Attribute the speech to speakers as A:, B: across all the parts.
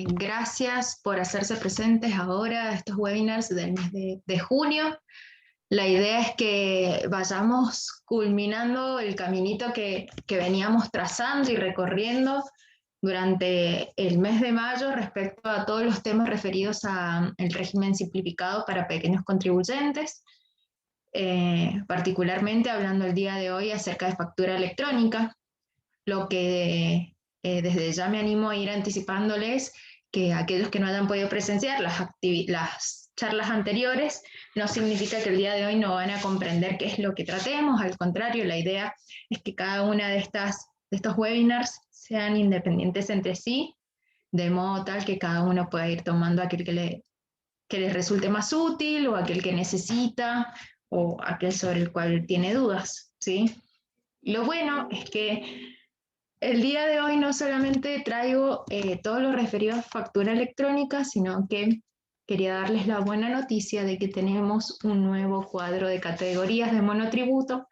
A: Gracias por hacerse presentes ahora a estos webinars del mes de junio. La idea es que vayamos culminando el caminito que veníamos trazando y recorriendo durante el mes de mayo respecto a todos los temas referidos al régimen simplificado para pequeños contribuyentes, particularmente hablando el día de hoy acerca de factura electrónica, lo que desde ya me animo a ir anticipándoles que aquellos que no hayan podido presenciar las charlas anteriores, no significa que el día de hoy no van a comprender qué es lo que tratemos, al contrario, la idea es que cada una de estos webinars sean independientes entre sí, de modo tal que cada uno pueda ir tomando aquel que les resulte más útil o aquel que necesita o aquel sobre el cual tiene dudas, ¿sí? Lo bueno es que el día de hoy no solamente traigo todo lo referido a factura electrónica, sino que quería darles la buena noticia de que tenemos un nuevo cuadro de categorías de monotributo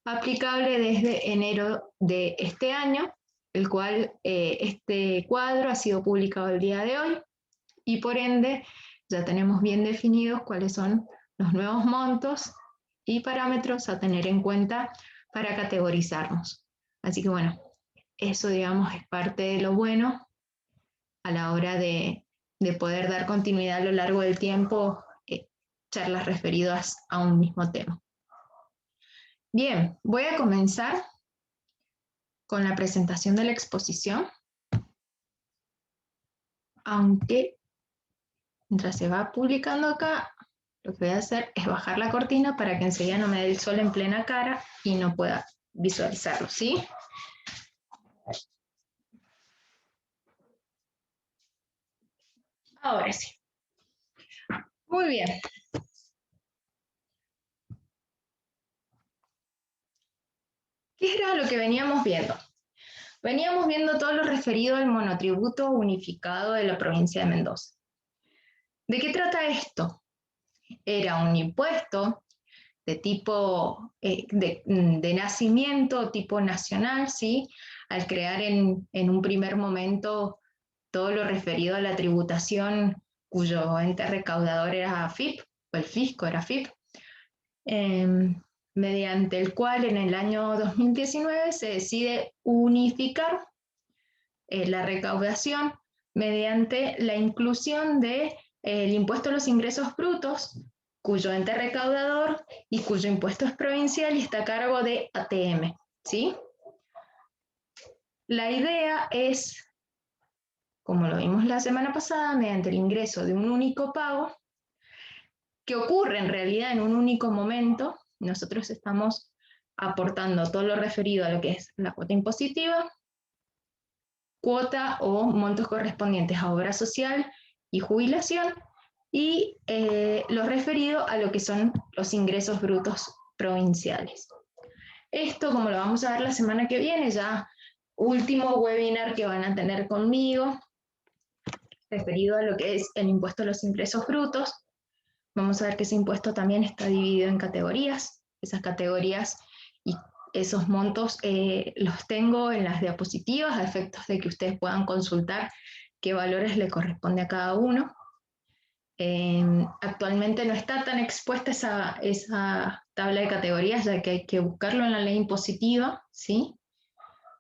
A: aplicable desde enero de este año, el cual este cuadro ha sido publicado el día de hoy y por ende ya tenemos bien definidos cuáles son los nuevos montos y parámetros a tener en cuenta para categorizarnos. Así que bueno, eso, digamos, es parte de lo bueno a la hora de poder dar continuidad a lo largo del tiempo, charlas referidas a un mismo tema. Bien, voy a comenzar con la presentación de la exposición, aunque mientras se va publicando acá, lo que voy a hacer es bajar la cortina para que enseguida no me dé el sol en plena cara y no pueda visualizarlo, ¿sí? Ahora sí. Muy bien. ¿Qué era lo que veníamos viendo? Veníamos viendo todo lo referido al monotributo unificado de la provincia de Mendoza. ¿De qué trata esto? Era un impuesto de tipo de nacimiento, tipo nacional, ¿sí? Al crear en un primer momento todo lo referido a la tributación cuyo ente recaudador era AFIP, o el fisco era AFIP, mediante el cual en el año 2019 se decide unificar la recaudación mediante la inclusión del impuesto a los ingresos brutos, cuyo ente recaudador y cuyo impuesto es provincial y está a cargo de ATM, ¿sí? La idea es, como lo vimos la semana pasada, mediante el ingreso de un único pago, que ocurre en realidad en un único momento, nosotros estamos aportando todo lo referido a lo que es la cuota impositiva, cuota o montos correspondientes a obra social y jubilación, y lo referido a lo que son los ingresos brutos provinciales. Esto, como lo vamos a ver la semana que viene, ya último webinar que van a tener conmigo, referido a lo que es el impuesto a los ingresos brutos. Vamos a ver que ese impuesto también está dividido en categorías. Esas categorías y esos montos los tengo en las diapositivas a efectos de que ustedes puedan consultar qué valores le corresponde a cada uno. Actualmente no está tan expuesta esa tabla de categorías, ya que hay que buscarlo en la ley impositiva, ¿sí?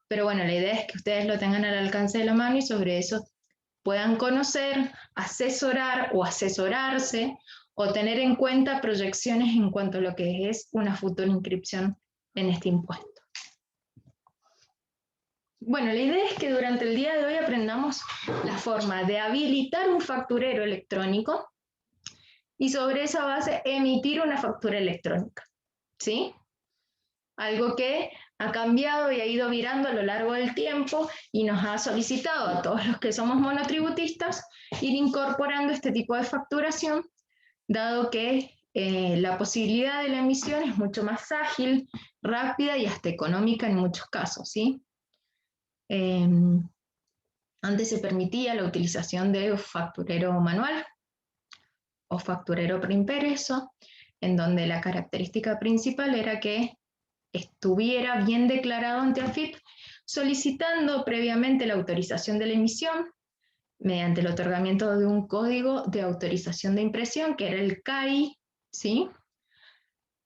A: Pero bueno, la idea es que ustedes lo tengan al alcance de la mano y sobre eso puedan conocer, asesorar o asesorarse o tener en cuenta proyecciones en cuanto a lo que es una futura inscripción en este impuesto. Bueno, la idea es que durante el día de hoy aprendamos la forma de habilitar un facturero electrónico y sobre esa base emitir una factura electrónica, ¿sí? Algo que ha cambiado y ha ido virando a lo largo del tiempo y nos ha solicitado a todos los que somos monotributistas ir incorporando este tipo de facturación, dado que la posibilidad de la emisión es mucho más ágil, rápida y hasta económica en muchos casos, ¿sí? Antes se permitía la utilización de facturero manual o facturero preimpreso, en donde la característica principal era que estuviera bien declarado ante AFIP, solicitando previamente la autorización de la emisión, mediante el otorgamiento de un código de autorización de impresión, que era el CAI, ¿sí?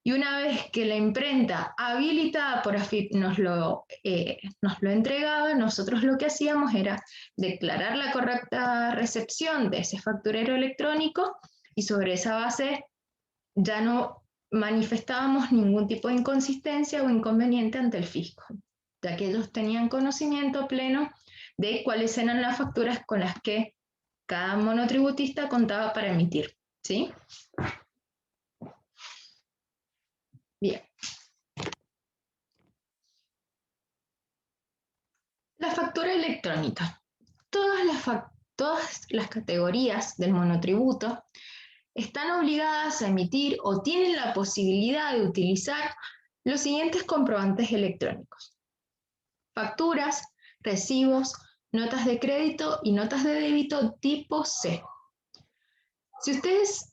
A: Y una vez que la imprenta habilitada por AFIP nos lo entregaba, nosotros lo que hacíamos era declarar la correcta recepción de ese facturero electrónico y sobre esa base ya no manifestábamos ningún tipo de inconsistencia o inconveniente ante el fisco, ya que ellos tenían conocimiento pleno de cuáles eran las facturas con las que cada monotributista contaba para emitir, ¿sí? Bien. La factura electrónica. Todas las categorías del monotributo están obligadas a emitir o tienen la posibilidad de utilizar los siguientes comprobantes electrónicos: facturas, recibos, notas de crédito y notas de débito tipo C. Si ustedes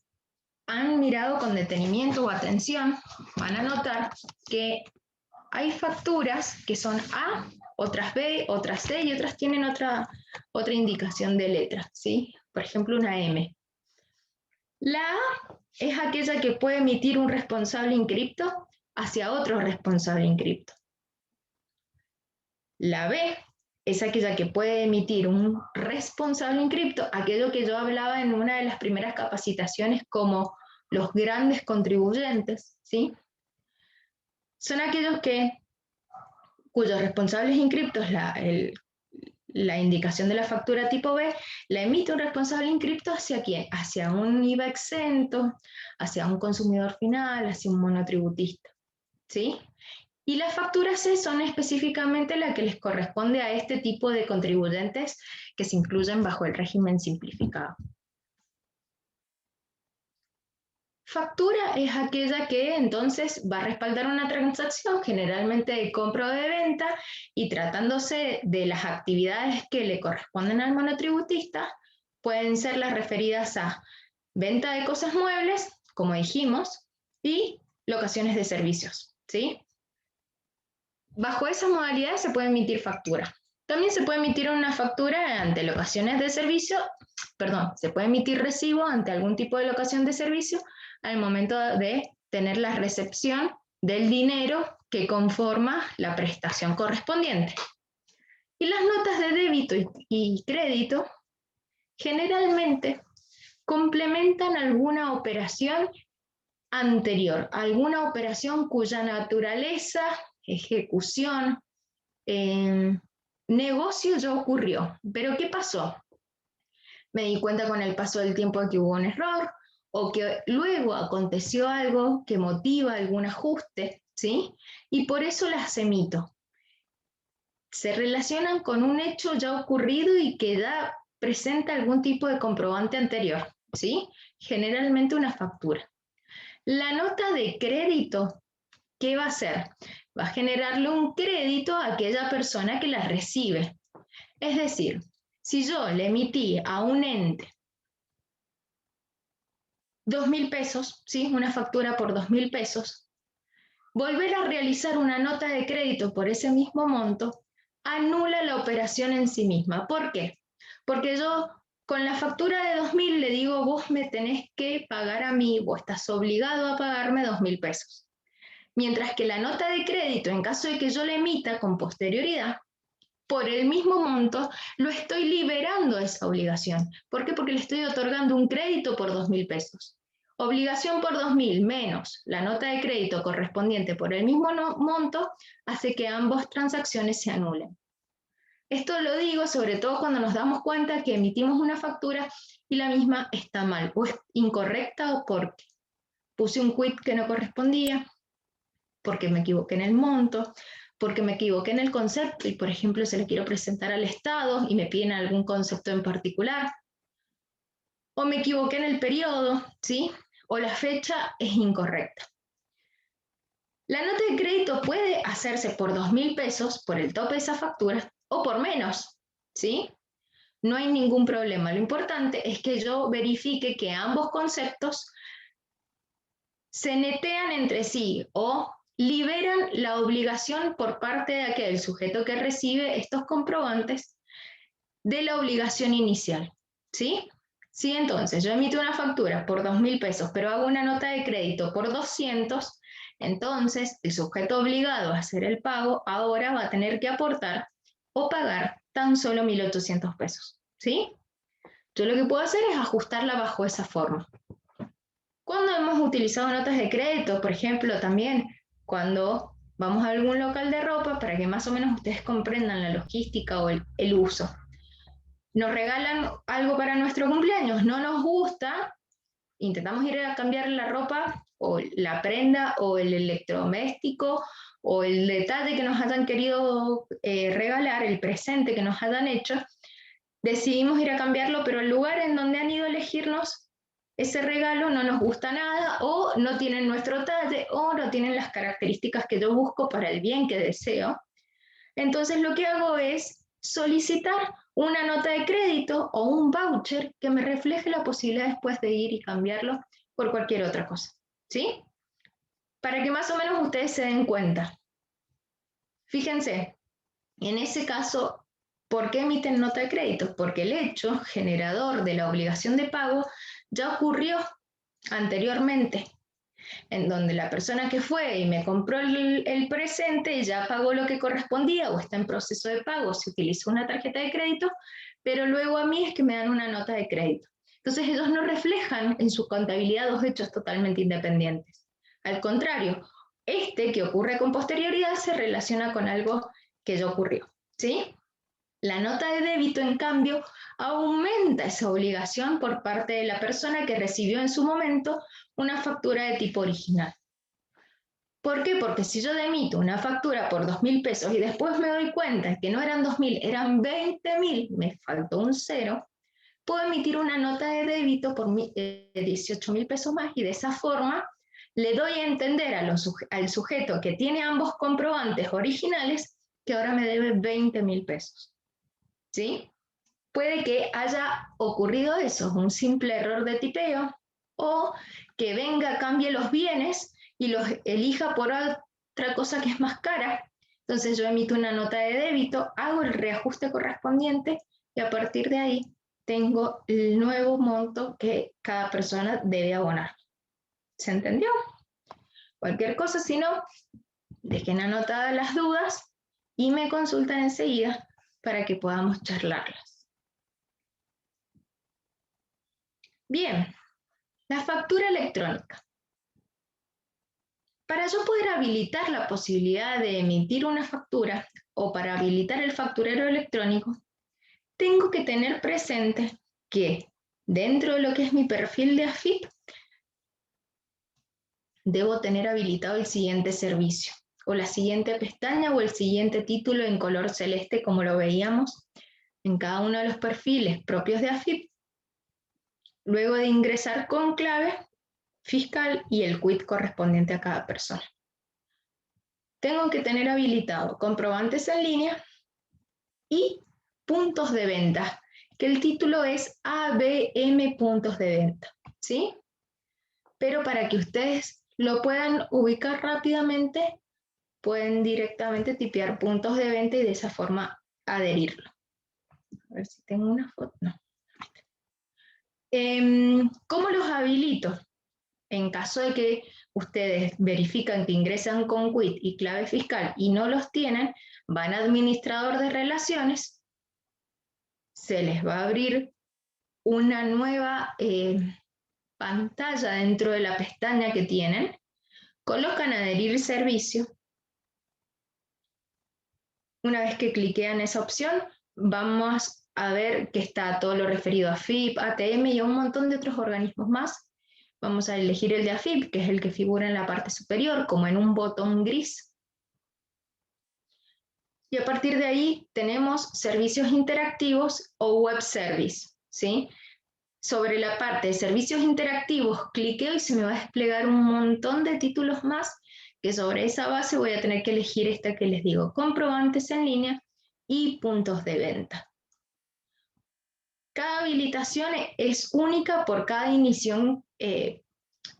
A: han mirado con detenimiento o atención, van a notar que hay facturas que son A, otras B, otras C y otras tienen otra indicación de letra, ¿sí? Por ejemplo, una M. La A es aquella que puede emitir un responsable inscripto hacia otro responsable inscripto. La B es aquella que puede emitir un responsable inscripto, aquello que yo hablaba en una de las primeras capacitaciones como los grandes contribuyentes, ¿sí? Son aquellos cuyos responsables inscriptos, la indicación de la factura tipo B, la emite un responsable inscripto ¿hacia quién? Hacia un IVA exento, hacia un consumidor final, hacia un monotributista, ¿sí? Y las facturas C son específicamente las que les corresponde a este tipo de contribuyentes que se incluyen bajo el régimen simplificado. Factura es aquella que entonces va a respaldar una transacción, generalmente de compra o de venta, y tratándose de las actividades que le corresponden al monotributista, pueden ser las referidas a venta de cosas muebles, como dijimos, y locaciones de servicios, ¿sí? Bajo esa modalidad se puede emitir factura. También se puede emitir una factura ante locaciones de servicio, se puede emitir recibo ante algún tipo de locación de servicio al momento de tener la recepción del dinero que conforma la prestación correspondiente. Y las notas de débito y crédito generalmente complementan alguna operación anterior, alguna operación cuya naturaleza, ejecución, negocio ya ocurrió. ¿Pero qué pasó? Me di cuenta con el paso del tiempo que hubo un error o que luego aconteció algo que motiva algún ajuste, ¿sí? Y por eso las emito. Se relacionan con un hecho ya ocurrido y que ya presenta algún tipo de comprobante anterior, ¿sí? Generalmente una factura. La nota de crédito, ¿qué va a hacer? Va a generarle un crédito a aquella persona que la recibe. Es decir, si yo le emití a un ente 2.000 pesos, ¿sí? Una factura por 2.000 pesos, volver a realizar una nota de crédito por ese mismo monto anula la operación en sí misma. ¿Por qué? Porque yo con la factura de 2.000 le digo, vos me tenés que pagar a mí, vos estás obligado a pagarme 2.000 pesos. Mientras que la nota de crédito, en caso de que yo la emita con posterioridad, por el mismo monto, lo estoy liberando a esa obligación. ¿Por qué? Porque le estoy otorgando un crédito por 2.000 pesos. Obligación por 2.000 menos la nota de crédito correspondiente por el mismo monto hace que ambas transacciones se anulen. Esto lo digo sobre todo cuando nos damos cuenta que emitimos una factura y la misma está mal o es incorrecta o porque puse un quit que no correspondía, porque me equivoqué en el monto, porque me equivoqué en el concepto y, por ejemplo, se le quiero presentar al Estado y me piden algún concepto en particular, o me equivoqué en el periodo, ¿sí? O la fecha es incorrecta. La nota de crédito puede hacerse por 2.000 pesos por el tope de esa factura o por menos, ¿sí? No hay ningún problema. Lo importante es que yo verifique que ambos conceptos se netean entre sí o liberan la obligación por parte de aquel sujeto que recibe estos comprobantes de la obligación inicial, ¿sí? Si entonces yo emito una factura por 2.000 pesos, pero hago una nota de crédito por 200, entonces el sujeto obligado a hacer el pago ahora va a tener que aportar o pagar tan solo 1.800 pesos, ¿sí? Yo lo que puedo hacer es ajustarla bajo esa forma. Cuando hemos utilizado notas de crédito, por ejemplo, también cuando vamos a algún local de ropa, para que más o menos ustedes comprendan la logística o el uso. Nos regalan algo para nuestro cumpleaños, no nos gusta, intentamos ir a cambiar la ropa o la prenda o el electrodoméstico o el detalle que nos hayan querido regalar, el presente que nos hayan hecho, decidimos ir a cambiarlo, pero el lugar en donde han ido a elegirnos ese regalo no nos gusta nada, o no tienen nuestro talle, o no tienen las características que yo busco para el bien que deseo. Entonces lo que hago es solicitar una nota de crédito o un voucher que me refleje la posibilidad después de ir y cambiarlo por cualquier otra cosa, ¿sí? Para que más o menos ustedes se den cuenta. Fíjense, en ese caso, ¿por qué emiten nota de crédito? Porque el hecho generador de la obligación de pago ya ocurrió anteriormente, en donde la persona que fue y me compró el presente ya pagó lo que correspondía o está en proceso de pago, se utilizó una tarjeta de crédito, pero luego a mí es que me dan una nota de crédito. Entonces ellos no reflejan en su contabilidad dos hechos totalmente independientes. Al contrario, este que ocurre con posterioridad se relaciona con algo que ya ocurrió, ¿sí? La nota de débito, en cambio, aumenta esa obligación por parte de la persona que recibió en su momento una factura de tipo original. ¿Por qué? Porque si yo emito una factura por 2.000 pesos y después me doy cuenta que no eran 2.000, eran 20.000, me faltó un cero, puedo emitir una nota de débito por 18.000 pesos más y de esa forma le doy a entender al sujeto que tiene ambos comprobantes originales que ahora me debe 20.000 pesos. ¿Sí? Puede que haya ocurrido eso, un simple error de tipeo, o que venga, cambie los bienes y los elija por otra cosa que es más cara. Entonces yo emito una nota de débito, hago el reajuste correspondiente y a partir de ahí tengo el nuevo monto que cada persona debe abonar. ¿Se entendió? Cualquier cosa, si no, dejen anotadas las dudas y me consultan enseguida para que podamos charlarlas. Bien, la factura electrónica. Para yo poder habilitar la posibilidad de emitir una factura o para habilitar el facturero electrónico, tengo que tener presente que dentro de lo que es mi perfil de AFIP, debo tener habilitado el siguiente servicio, o la siguiente pestaña o el siguiente título en color celeste, como lo veíamos en cada uno de los perfiles propios de AFIP, luego de ingresar con clave fiscal y el quit correspondiente a cada persona. Tengo que tener habilitado comprobantes en línea y puntos de venta, que el título es ABM puntos de venta, ¿sí? Pero para que ustedes lo puedan ubicar rápidamente, pueden directamente tipear puntos de venta y de esa forma adherirlo. A ver si tengo una foto. No. ¿Cómo los habilito? En caso de que ustedes verifican que ingresan con quit y clave fiscal y no los tienen, van a administrador de relaciones, se les va a abrir una nueva pantalla dentro de la pestaña que tienen, colocan adherir servicio. Una vez que cliquean esa opción, vamos a ver que está todo lo referido a AFIP, ATM y a un montón de otros organismos más. Vamos a elegir el de AFIP, que es el que figura en la parte superior, como en un botón gris. Y a partir de ahí tenemos servicios interactivos o web service, ¿sí? Sobre la parte de servicios interactivos, cliqueo y se me va a desplegar un montón de títulos más, que sobre esa base voy a tener que elegir esta que les digo, comprobantes en línea y puntos de venta. Cada habilitación es única por cada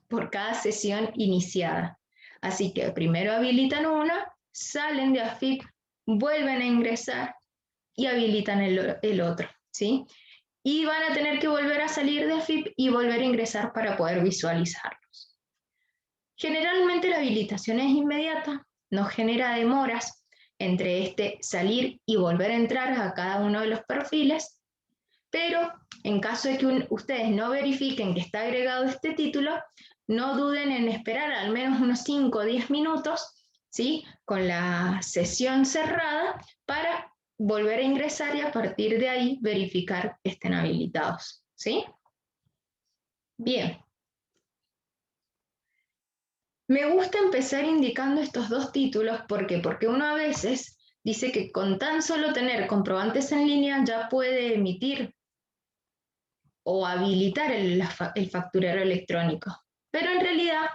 A: por cada sesión iniciada. Así que primero habilitan una, salen de AFIP, vuelven a ingresar y habilitan el otro, ¿sí? Y van a tener que volver a salir de AFIP y volver a ingresar para poder visualizarlos. Generalmente la habilitación es inmediata, no genera demoras entre este salir y volver a entrar a cada uno de los perfiles, pero en caso de que ustedes no verifiquen que está agregado este título, no duden en esperar al menos unos 5 o 10 minutos, ¿sí? Con la sesión cerrada para volver a ingresar y a partir de ahí verificar que estén habilitados, ¿sí? Bien. Me gusta empezar indicando estos dos títulos, ¿por qué? Porque uno a veces dice que con tan solo tener comprobantes en línea ya puede emitir o habilitar el facturero electrónico. Pero en realidad,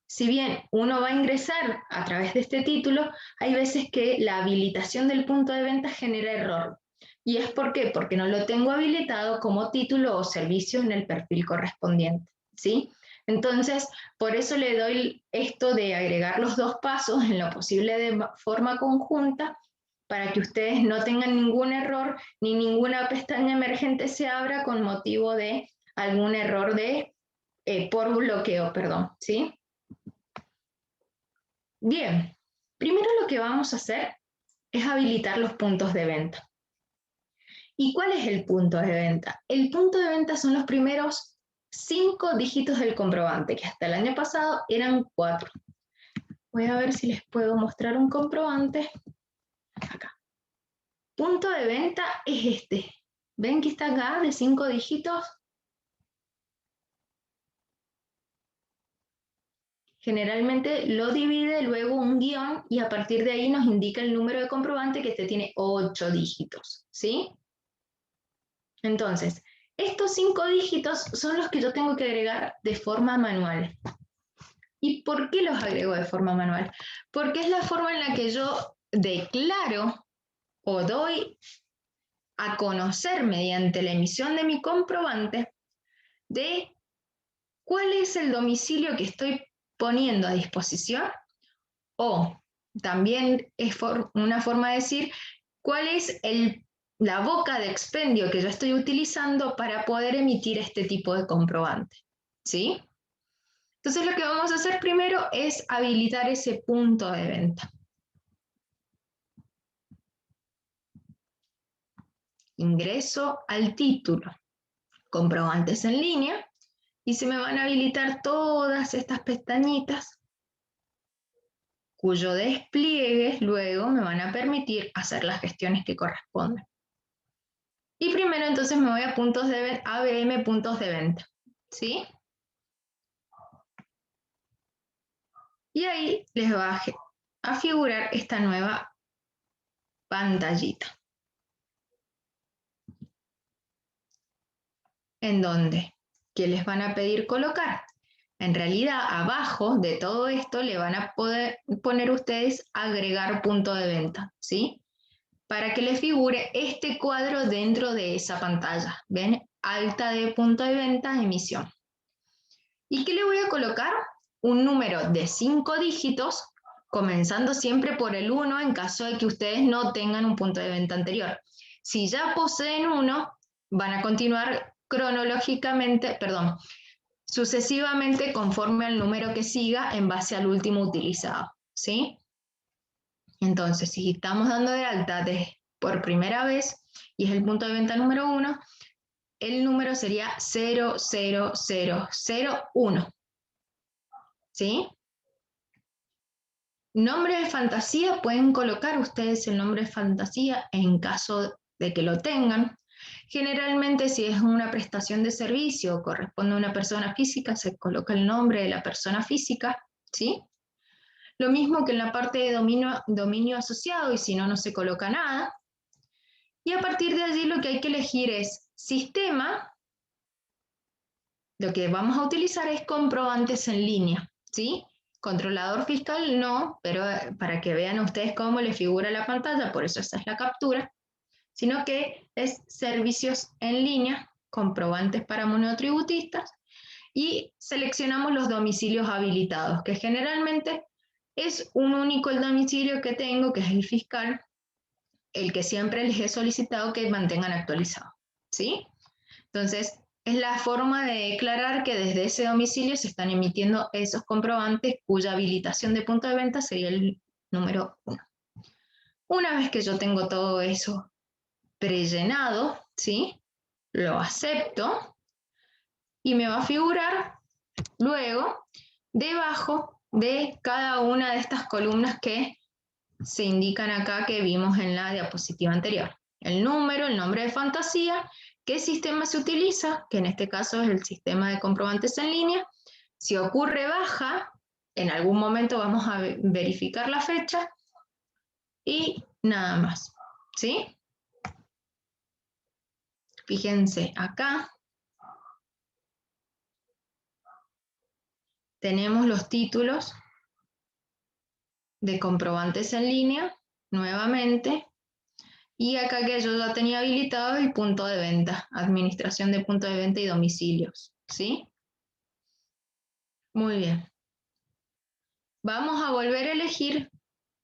A: si bien uno va a ingresar a través de este título, hay veces que la habilitación del punto de venta genera error. ¿Y es por qué? Porque no lo tengo habilitado como título o servicio en el perfil correspondiente, ¿sí? Entonces, por eso le doy esto de agregar los dos pasos en lo posible de forma conjunta para que ustedes no tengan ningún error ni ninguna pestaña emergente se abra con motivo de algún error de por bloqueo, perdón, ¿sí? Bien, primero lo que vamos a hacer es habilitar los puntos de venta. ¿Y cuál es el punto de venta? El punto de venta son los primeros 5 dígitos del comprobante, que hasta el año pasado eran 4. Voy a ver si les puedo mostrar un comprobante. Acá. Punto de venta es este. ¿Ven que está acá de 5 dígitos? Generalmente lo divide luego un guión y a partir de ahí nos indica el número de comprobante que este tiene 8 dígitos, ¿sí? Entonces, estos 5 dígitos son los que yo tengo que agregar de forma manual. ¿Y por qué los agrego de forma manual? Porque es la forma en la que yo declaro o doy a conocer mediante la emisión de mi comprobante de cuál es el domicilio que estoy poniendo a disposición o también es una forma de decir cuál es la boca de expendio que yo estoy utilizando para poder emitir este tipo de comprobante, ¿sí? Entonces lo que vamos a hacer primero es habilitar ese punto de venta. Ingreso al título, comprobantes en línea, y se me van a habilitar todas estas pestañitas cuyo despliegue luego me van a permitir hacer las gestiones que corresponden. Y primero entonces me voy a puntos de ABM puntos de venta, ¿sí? Y ahí les va a figurar esta nueva pantallita. ¿En donde ¿qué les van a pedir colocar? En realidad, abajo de todo esto le van a poder poner ustedes agregar punto de venta, ¿sí? Para que les figure este cuadro dentro de esa pantalla. ¿Ven? Alta de punto de venta, emisión. ¿Y qué le voy a colocar? Un número de 5 dígitos, comenzando siempre por el 1 en caso de que ustedes no tengan un punto de venta anterior. Si ya poseen uno, van a continuar cronológicamente, perdón, sucesivamente conforme al número que siga en base al último utilizado, ¿sí? Entonces, si estamos dando de alta por primera vez y es el punto de venta número 1, el número sería 00001, ¿sí? Nombre de fantasía, pueden colocar ustedes el nombre de fantasía en caso de que lo tengan. Generalmente, si es una prestación de servicio o corresponde a una persona física, se coloca el nombre de la persona física, ¿sí? Lo mismo que en la parte de dominio asociado, y si no, no se coloca nada. Y a partir de allí lo que hay que elegir es sistema. Lo que vamos a utilizar es comprobantes en línea, ¿sí? Controlador fiscal no, pero para que vean ustedes cómo les figura la pantalla, por eso esa es la captura, sino que es servicios en línea, comprobantes para monotributistas, y seleccionamos los domicilios habilitados, que generalmente es un único el domicilio que tengo, que es el fiscal, el que siempre les he solicitado que mantengan actualizado, ¿sí? Entonces, es la forma de declarar que desde ese domicilio se están emitiendo esos comprobantes cuya habilitación de punto de venta sería el número 1. Una vez que yo tengo todo eso prellenado, ¿sí? Lo acepto y me va a figurar luego debajo de cada una de estas columnas que se indican acá que vimos en la diapositiva anterior. El número, el nombre de fantasía, qué sistema se utiliza, que en este caso es el sistema de comprobantes en línea. Si ocurre baja, en algún momento vamos a verificar la fecha y nada más, ¿sí? Fíjense acá. Tenemos los títulos de comprobantes en línea, nuevamente, y acá que yo ya tenía habilitado el punto de venta, administración de punto de venta y domicilios, ¿sí? Muy bien. Vamos a volver a elegir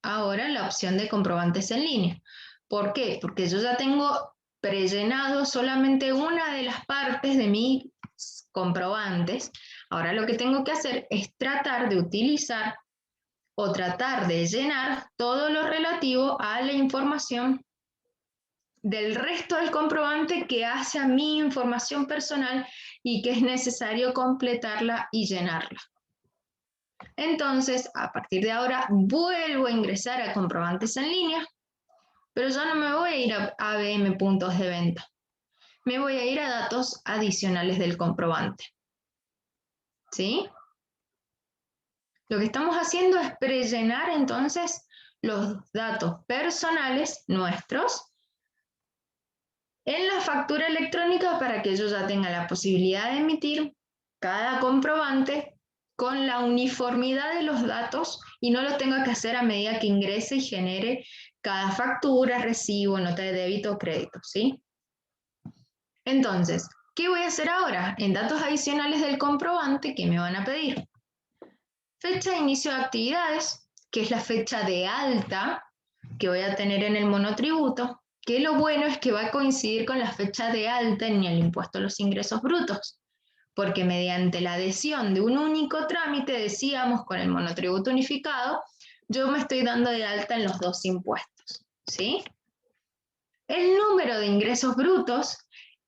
A: ahora la opción de comprobantes en línea. ¿Por qué? Porque yo ya tengo prellenado solamente una de las partes de mis comprobantes. Ahora lo que tengo que hacer es tratar de utilizar o tratar de llenar todo lo relativo a la información del resto del comprobante que hace a mi información personal y que es necesario completarla y llenarla. Entonces, a partir de ahora, vuelvo a ingresar a comprobantes en línea, pero ya no me voy a ir a ABM puntos de venta. Me voy a ir a datos adicionales del comprobante. ¿Sí? Lo que estamos haciendo es prellenar entonces los datos personales nuestros en la factura electrónica para que yo ya tenga la posibilidad de emitir cada comprobante con la uniformidad de los datos y no lo tenga que hacer a medida que ingrese y genere cada factura, recibo, nota de débito o crédito, ¿sí? Entonces, ¿qué voy a hacer ahora? En datos adicionales del comprobante, ¿qué me van a pedir? Fecha de inicio de actividades, que es la fecha de alta que voy a tener en el monotributo, que lo bueno es que va a coincidir con la fecha de alta en el impuesto a los ingresos brutos, porque mediante la adhesión de un único trámite, decíamos, con el monotributo unificado, yo me estoy dando de alta en los dos impuestos, ¿sí? El número de ingresos brutos,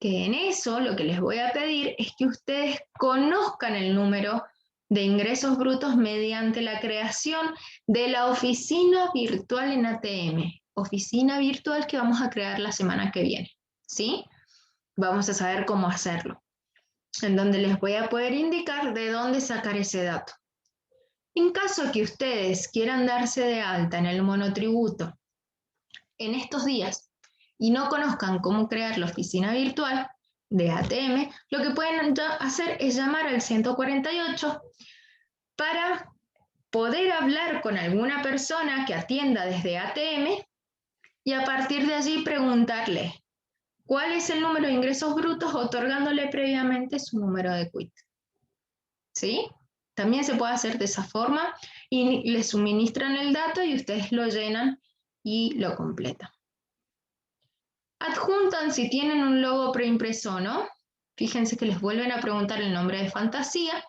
A: que en eso lo que les voy a pedir es que ustedes conozcan el número de ingresos brutos mediante la creación de la oficina virtual en ATM, oficina virtual que vamos a crear la semana que viene, ¿sí? Vamos a saber cómo hacerlo, en donde les voy a poder indicar de dónde sacar ese dato. En caso que ustedes quieran darse de alta en el monotributo en estos días y no conozcan cómo crear la oficina virtual de ATM, lo que pueden hacer es llamar al 148 para poder hablar con alguna persona que atienda desde ATM y a partir de allí preguntarle cuál es el número de ingresos brutos, otorgándole previamente su número de quit. ¿Sí? También se puede hacer de esa forma y les suministran el dato y ustedes lo llenan y lo completan. Adjuntan si tienen un logo preimpreso o no. Fíjense que les vuelven a preguntar el nombre de fantasía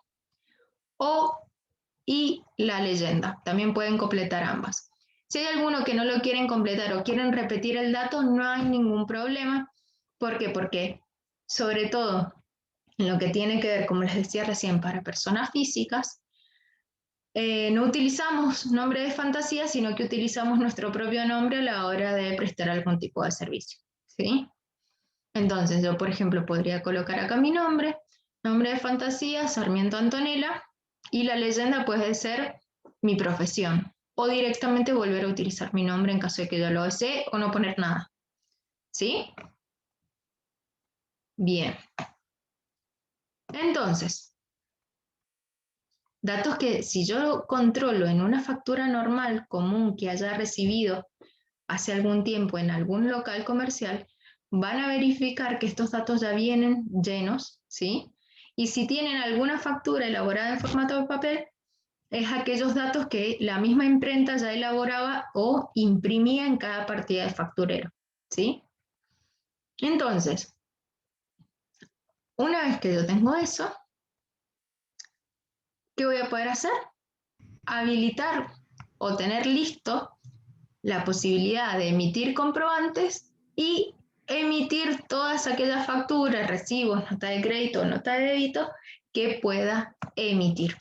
A: y la leyenda. También pueden completar ambas. Si hay alguno que no lo quieren completar o quieren repetir el dato, no hay ningún problema. ¿Por qué? Porque sobre todo en lo que tiene que ver, como les decía recién, para personas físicas, no utilizamos nombre de fantasía, sino que utilizamos nuestro propio nombre a la hora de prestar algún tipo de servicio, ¿sí? Entonces yo, por ejemplo, podría colocar acá mi nombre de fantasía, Sarmiento Antonella, y la leyenda puede ser mi profesión, o directamente volver a utilizar mi nombre en caso de que yo lo desee, o no poner nada, ¿sí? Bien. Entonces, datos que si yo controlo en una factura normal común que haya recibido hace algún tiempo en algún local comercial, van a verificar que estos datos ya vienen llenos, ¿sí? Y si tienen alguna factura elaborada en formato de papel, es aquellos datos que la misma imprenta ya elaboraba o imprimía en cada partida de facturero, ¿sí? Entonces, una vez que yo tengo eso, ¿qué voy a poder hacer? Habilitar o tener listo la posibilidad de emitir comprobantes y emitir todas aquellas facturas, recibos, nota de crédito o nota de débito que pueda emitir,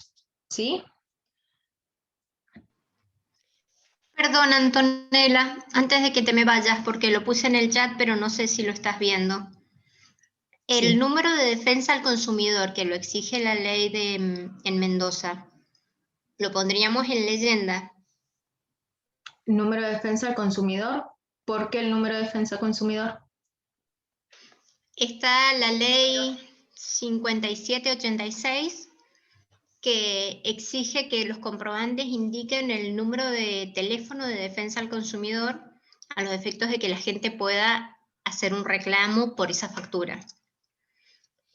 A: ¿sí?
B: Perdón, Antonella, antes de que te me vayas, porque lo puse en el chat, pero no sé si lo estás viendo. El
A: Sí.
B: número de defensa al consumidor que lo exige la ley en Mendoza, ¿lo pondríamos en leyenda?
A: Número de defensa al consumidor. ¿Por qué el número de defensa al consumidor?
B: Está la ley 5786 que exige que los comprobantes indiquen el número de teléfono de defensa al consumidor a los efectos de que la gente pueda hacer un reclamo por esa factura.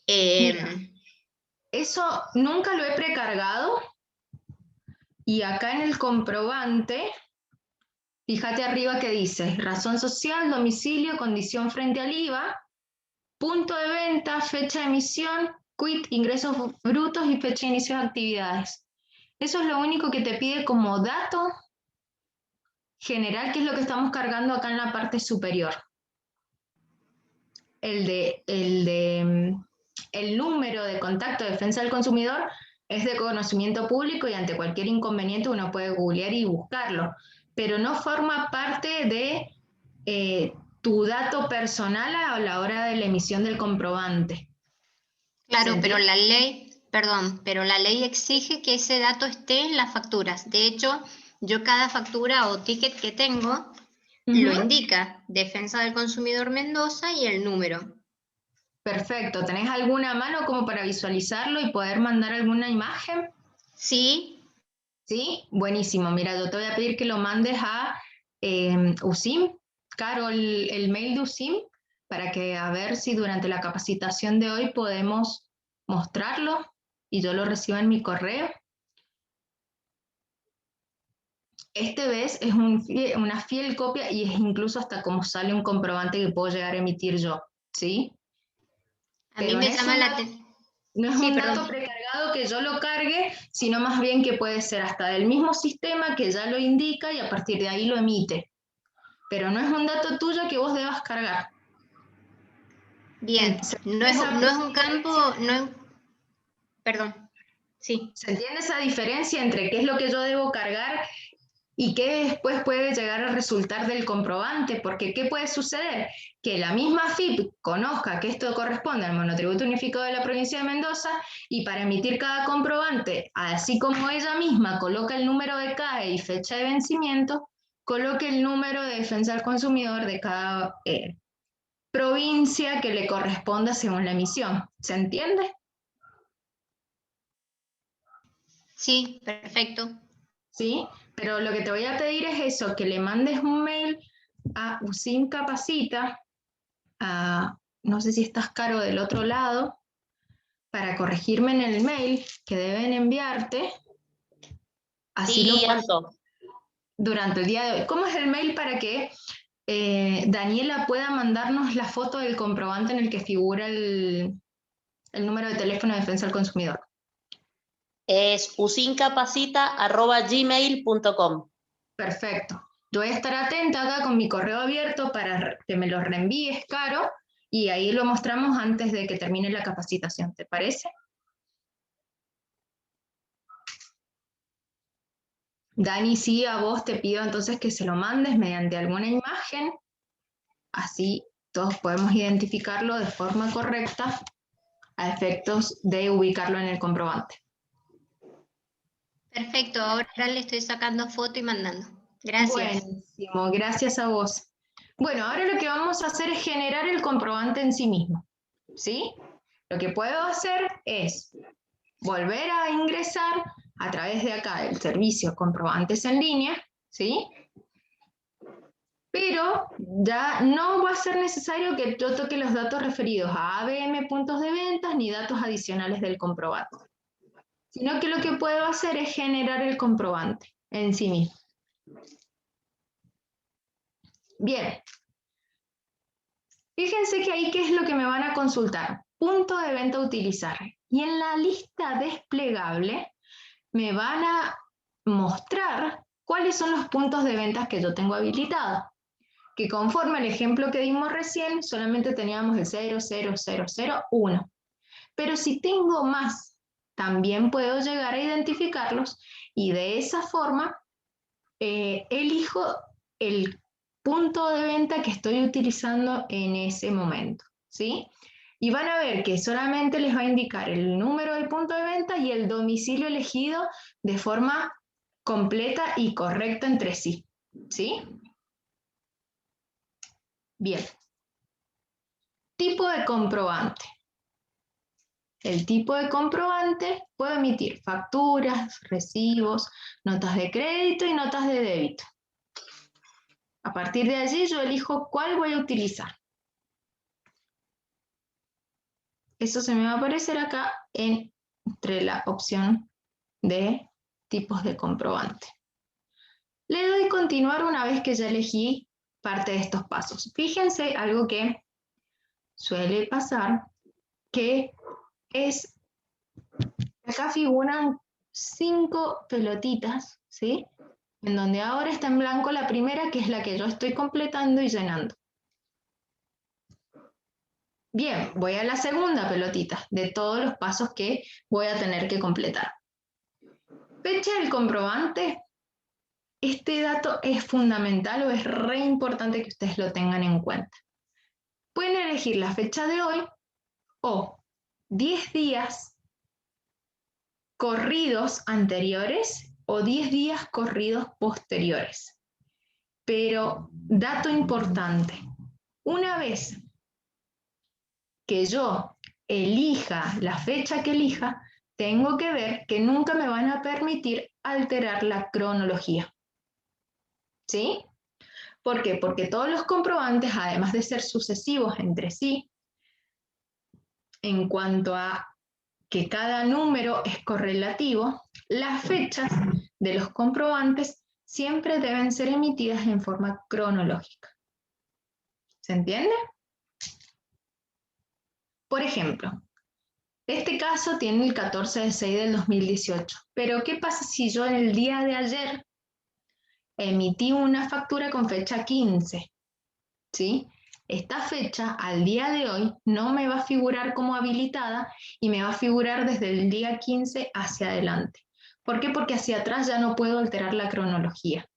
A: Mira, eso nunca lo he precargado y acá en el comprobante, fíjate arriba que dice razón social, domicilio, condición frente al IVA, punto de venta, fecha de emisión, quit, ingresos brutos y fecha de inicio de actividades. Eso es lo único que te pide como dato general, que es lo que estamos cargando acá en la parte superior. El número de contacto de defensa del consumidor es de conocimiento público y ante cualquier inconveniente uno puede googlear y buscarlo, pero no forma parte de tu dato personal a la hora de la emisión del comprobante.
B: Claro, pero la ley, perdón, pero la ley exige que ese dato esté en las facturas. De hecho, yo cada factura o ticket que tengo lo indica, Defensa del Consumidor Mendoza y el número.
A: Perfecto. ¿Tenés alguna mano como para visualizarlo y poder mandar alguna imagen?
B: Sí.
A: Sí, buenísimo. Mira, yo te voy a pedir que lo mandes a USIM, Caro, el mail de USIM, para que a ver si durante la capacitación de hoy podemos mostrarlo y yo lo reciba en mi correo. Este vez es una fiel copia y es incluso hasta como sale un comprobante que puedo llegar a emitir yo, ¿sí?
B: A mí
A: Pero no
B: me
A: es
B: llama
A: un
B: la
A: dato,
B: atención.
A: no es
B: Sí,
A: un
B: perdón.
A: dato precargado que yo lo cargue, sino más bien que puede ser hasta del mismo sistema que ya lo indica y a partir de ahí lo emite. Pero no es un dato tuyo que vos debas cargar.
B: Bien,
A: ¿Se
B: no
A: entiende
B: es,
A: esa
B: no es un campo,
A: diferencia?
B: no es, perdón, sí.
A: ¿Se entiende esa diferencia entre qué es lo que yo debo cargar y qué después puede llegar a resultar del comprobante? Porque ¿qué puede suceder? Que la misma FIP conozca que esto corresponde al monotributo unificado de la provincia de Mendoza y para emitir cada comprobante, así como ella misma coloca el número de CAE y fecha de vencimiento, coloque el número de defensa al consumidor de cada provincia que le corresponda según la emisión. ¿Se entiende?
B: Sí, perfecto.
A: ¿Sí? Pero lo que te voy a pedir es eso, que le mandes un mail a USIM Capacita, no sé si estás, Caro, del otro lado, para corregirme en el mail que deben enviarte, así lo
C: Sí,
A: puedes
C: Anto.
A: durante el día de hoy. ¿Cómo es el mail para que Daniela pueda mandarnos la foto del comprobante en el que figura el número de teléfono de defensa al consumidor?
C: Es usincapacita@gmail.com.
A: Perfecto. Yo voy a estar atenta acá con mi correo abierto para que me lo reenvíes, Caro, y ahí lo mostramos antes de que termine la capacitación, ¿te parece? Dani, sí, a vos te pido entonces que se lo mandes mediante alguna imagen, así todos podemos identificarlo de forma correcta a efectos de ubicarlo en el comprobante.
B: Perfecto, ahora le estoy sacando foto y mandando. Gracias.
A: Buenísimo, gracias a vos. Bueno, ahora lo que vamos a hacer es generar el comprobante en sí mismo, ¿sí? Lo que puedo hacer es volver a ingresar a través de acá del servicio comprobantes en línea, ¿sí? Pero ya no va a ser necesario que yo toque los datos referidos a ABM puntos de ventas ni datos adicionales del comprobante, sino que lo que puedo hacer es generar el comprobante en sí mismo. Bien. Fíjense que ahí, ¿qué es lo que me van a consultar? Punto de venta a utilizar. Y en la lista desplegable me van a mostrar cuáles son los puntos de ventas que yo tengo habilitados. Que conforme al ejemplo que dimos recién, solamente teníamos el 0,0001. Pero si tengo más, también puedo llegar a identificarlos y de esa forma elijo el punto de venta que estoy utilizando en ese momento, ¿sí? Y van a ver que solamente les va a indicar el número del punto de venta y el domicilio elegido de forma completa y correcta entre sí, ¿sí? Bien. Tipo de comprobante. El tipo de comprobante puede emitir facturas, recibos, notas de crédito y notas de débito. A partir de allí yo elijo cuál voy a utilizar. Eso se me va a aparecer acá entre la opción de tipos de comprobante. Le doy continuar una vez que ya elegí parte de estos pasos. Fíjense algo que suele pasar, que es, acá figuran 5 pelotitas, ¿sí? En donde ahora está en blanco la primera, que es la que yo estoy completando y llenando. Bien, voy a la segunda pelotita de todos los pasos que voy a tener que completar. Fecha del comprobante. Este dato es fundamental o es re importante que ustedes lo tengan en cuenta. Pueden elegir la fecha de hoy o 10 días corridos anteriores o 10 días corridos posteriores. Pero, dato importante, una vez que yo elija la fecha que elija, tengo que ver que nunca me van a permitir alterar la cronología. ¿Sí? ¿Por qué? Porque todos los comprobantes, además de ser sucesivos entre sí, en cuanto a que cada número es correlativo, las fechas de los comprobantes siempre deben ser emitidas en forma cronológica. ¿Se entiende? Por ejemplo, este caso tiene el 14/6 del 2018, pero ¿qué pasa si yo en el día de ayer emití una factura con fecha 15? ¿Sí? Esta fecha, al día de hoy, no me va a figurar como habilitada y me va a figurar desde el día 15 hacia adelante. ¿Por qué? Porque hacia atrás ya no puedo alterar la cronología.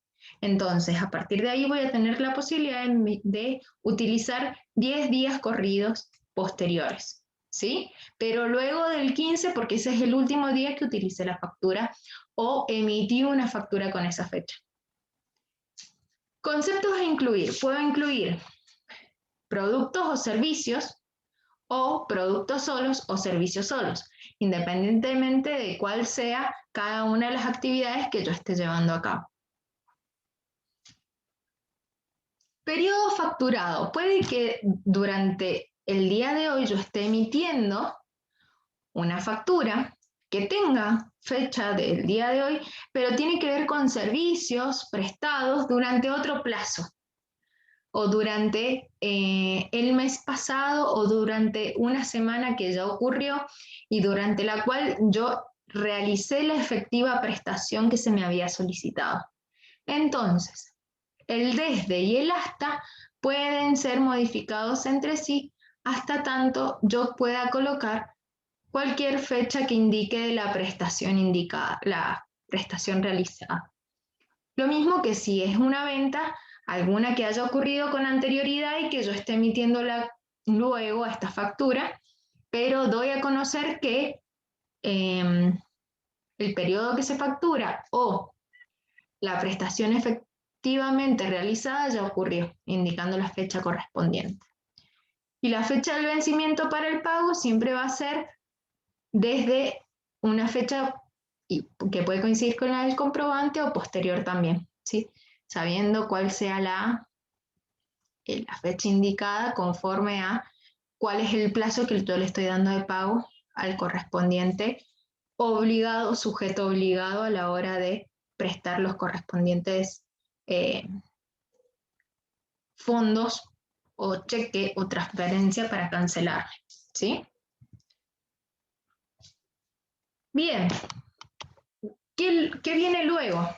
A: Entonces, a partir de ahí voy a tener la posibilidad de utilizar 10 días corridos posteriores, ¿sí? Pero luego del 15, porque ese es el último día que utilicé la factura o emití una factura con esa fecha. Conceptos a incluir. Puedo incluir productos o servicios, o productos solos o servicios solos, independientemente de cuál sea cada una de las actividades que yo esté llevando a cabo. Periodo facturado. Puede que durante el día de hoy yo esté emitiendo una factura que tenga fecha del día de hoy, pero tiene que ver con servicios prestados durante otro plazo, o durante el mes pasado, o durante una semana que ya ocurrió y durante la cual yo realicé la efectiva prestación que se me había solicitado. Entonces, el desde y el hasta pueden ser modificados entre sí hasta tanto yo pueda colocar cualquier fecha que indique la prestación indicada, la prestación realizada. Lo mismo que si es una venta, alguna que haya ocurrido con anterioridad y que yo esté emitiéndola luego a esta factura, pero doy a conocer que el periodo que se factura o la prestación efectivamente realizada ya ocurrió, indicando la fecha correspondiente. Y la fecha del vencimiento para el pago siempre va a ser desde una fecha que puede coincidir con la del comprobante o posterior también, ¿sí? Sabiendo cuál sea la fecha indicada conforme a cuál es el plazo que yo le estoy dando de pago al correspondiente obligado, sujeto obligado a la hora de prestar los correspondientes fondos o cheque o transferencia para cancelar, ¿sí? Bien, ¿qué viene luego?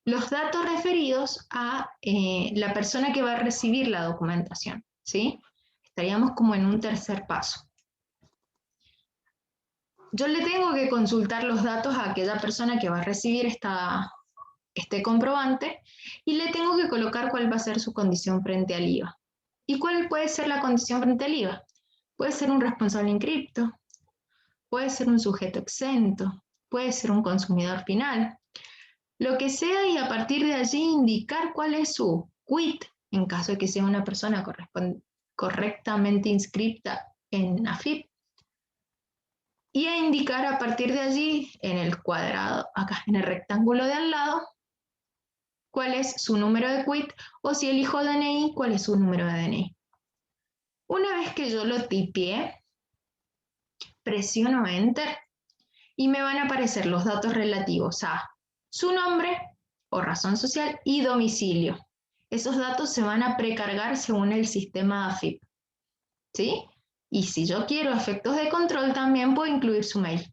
A: Los datos referidos a la persona que va a recibir la documentación, ¿sí? Estaríamos como en un tercer paso. Yo le tengo que consultar los datos a aquella persona que va a recibir este comprobante y le tengo que colocar cuál va a ser su condición frente al IVA. ¿Y cuál puede ser la condición frente al IVA? Puede ser un responsable inscripto, puede ser un sujeto exento, puede ser un consumidor final, lo que sea, y a partir de allí indicar cuál es su quit, en caso de que sea una persona correctamente inscripta en AFIP, y a indicar a partir de allí, en el cuadrado, acá en el rectángulo de al lado, cuál es su número de quit, o si elijo DNI, cuál es su número de DNI. Una vez que yo lo tipié, presiono Enter y me van a aparecer los datos relativos a su nombre o razón social y domicilio. Esos datos se van a precargar según el sistema AFIP, ¿sí? Y si yo quiero efectos de control, también puedo incluir su mail.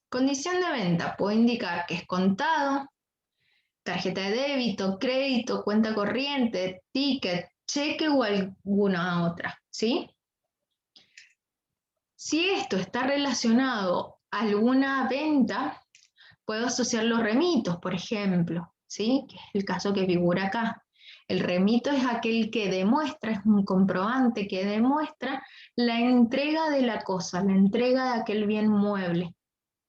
A: Condición de venta, puedo indicar que es contado, tarjeta de débito, crédito, cuenta corriente, ticket, cheque o alguna otra, ¿sí? Si esto está relacionado a alguna venta, puedo asociar los remitos, por ejemplo, ¿sí? Que es el caso que figura acá. El remito es aquel que demuestra, es un comprobante que demuestra la entrega de la cosa, la entrega de aquel bien mueble,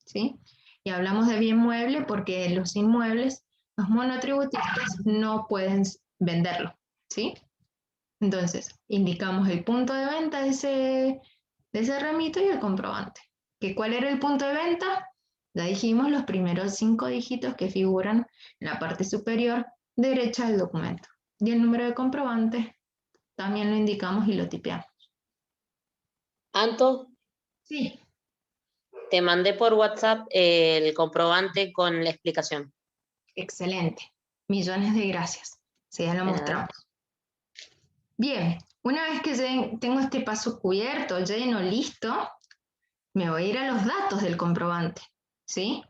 A: ¿sí? Y hablamos de bien mueble porque los inmuebles, los monotributistas no pueden venderlo, ¿sí? Entonces, indicamos el punto de venta de ese remito y el comprobante. ¿Cuál era el punto de venta? Ya dijimos los primeros 5 dígitos que figuran en la parte superior derecha del documento. Y el número de comprobante también lo indicamos y lo tipeamos.
C: Anto,
A: Sí.
C: te mandé por WhatsApp el comprobante con la explicación.
A: Excelente. Millones de gracias. Sí, ya lo mostramos. Bien, una vez que tengo este paso cubierto, lleno, listo, me voy a ir a los datos del comprobante, ¿sí?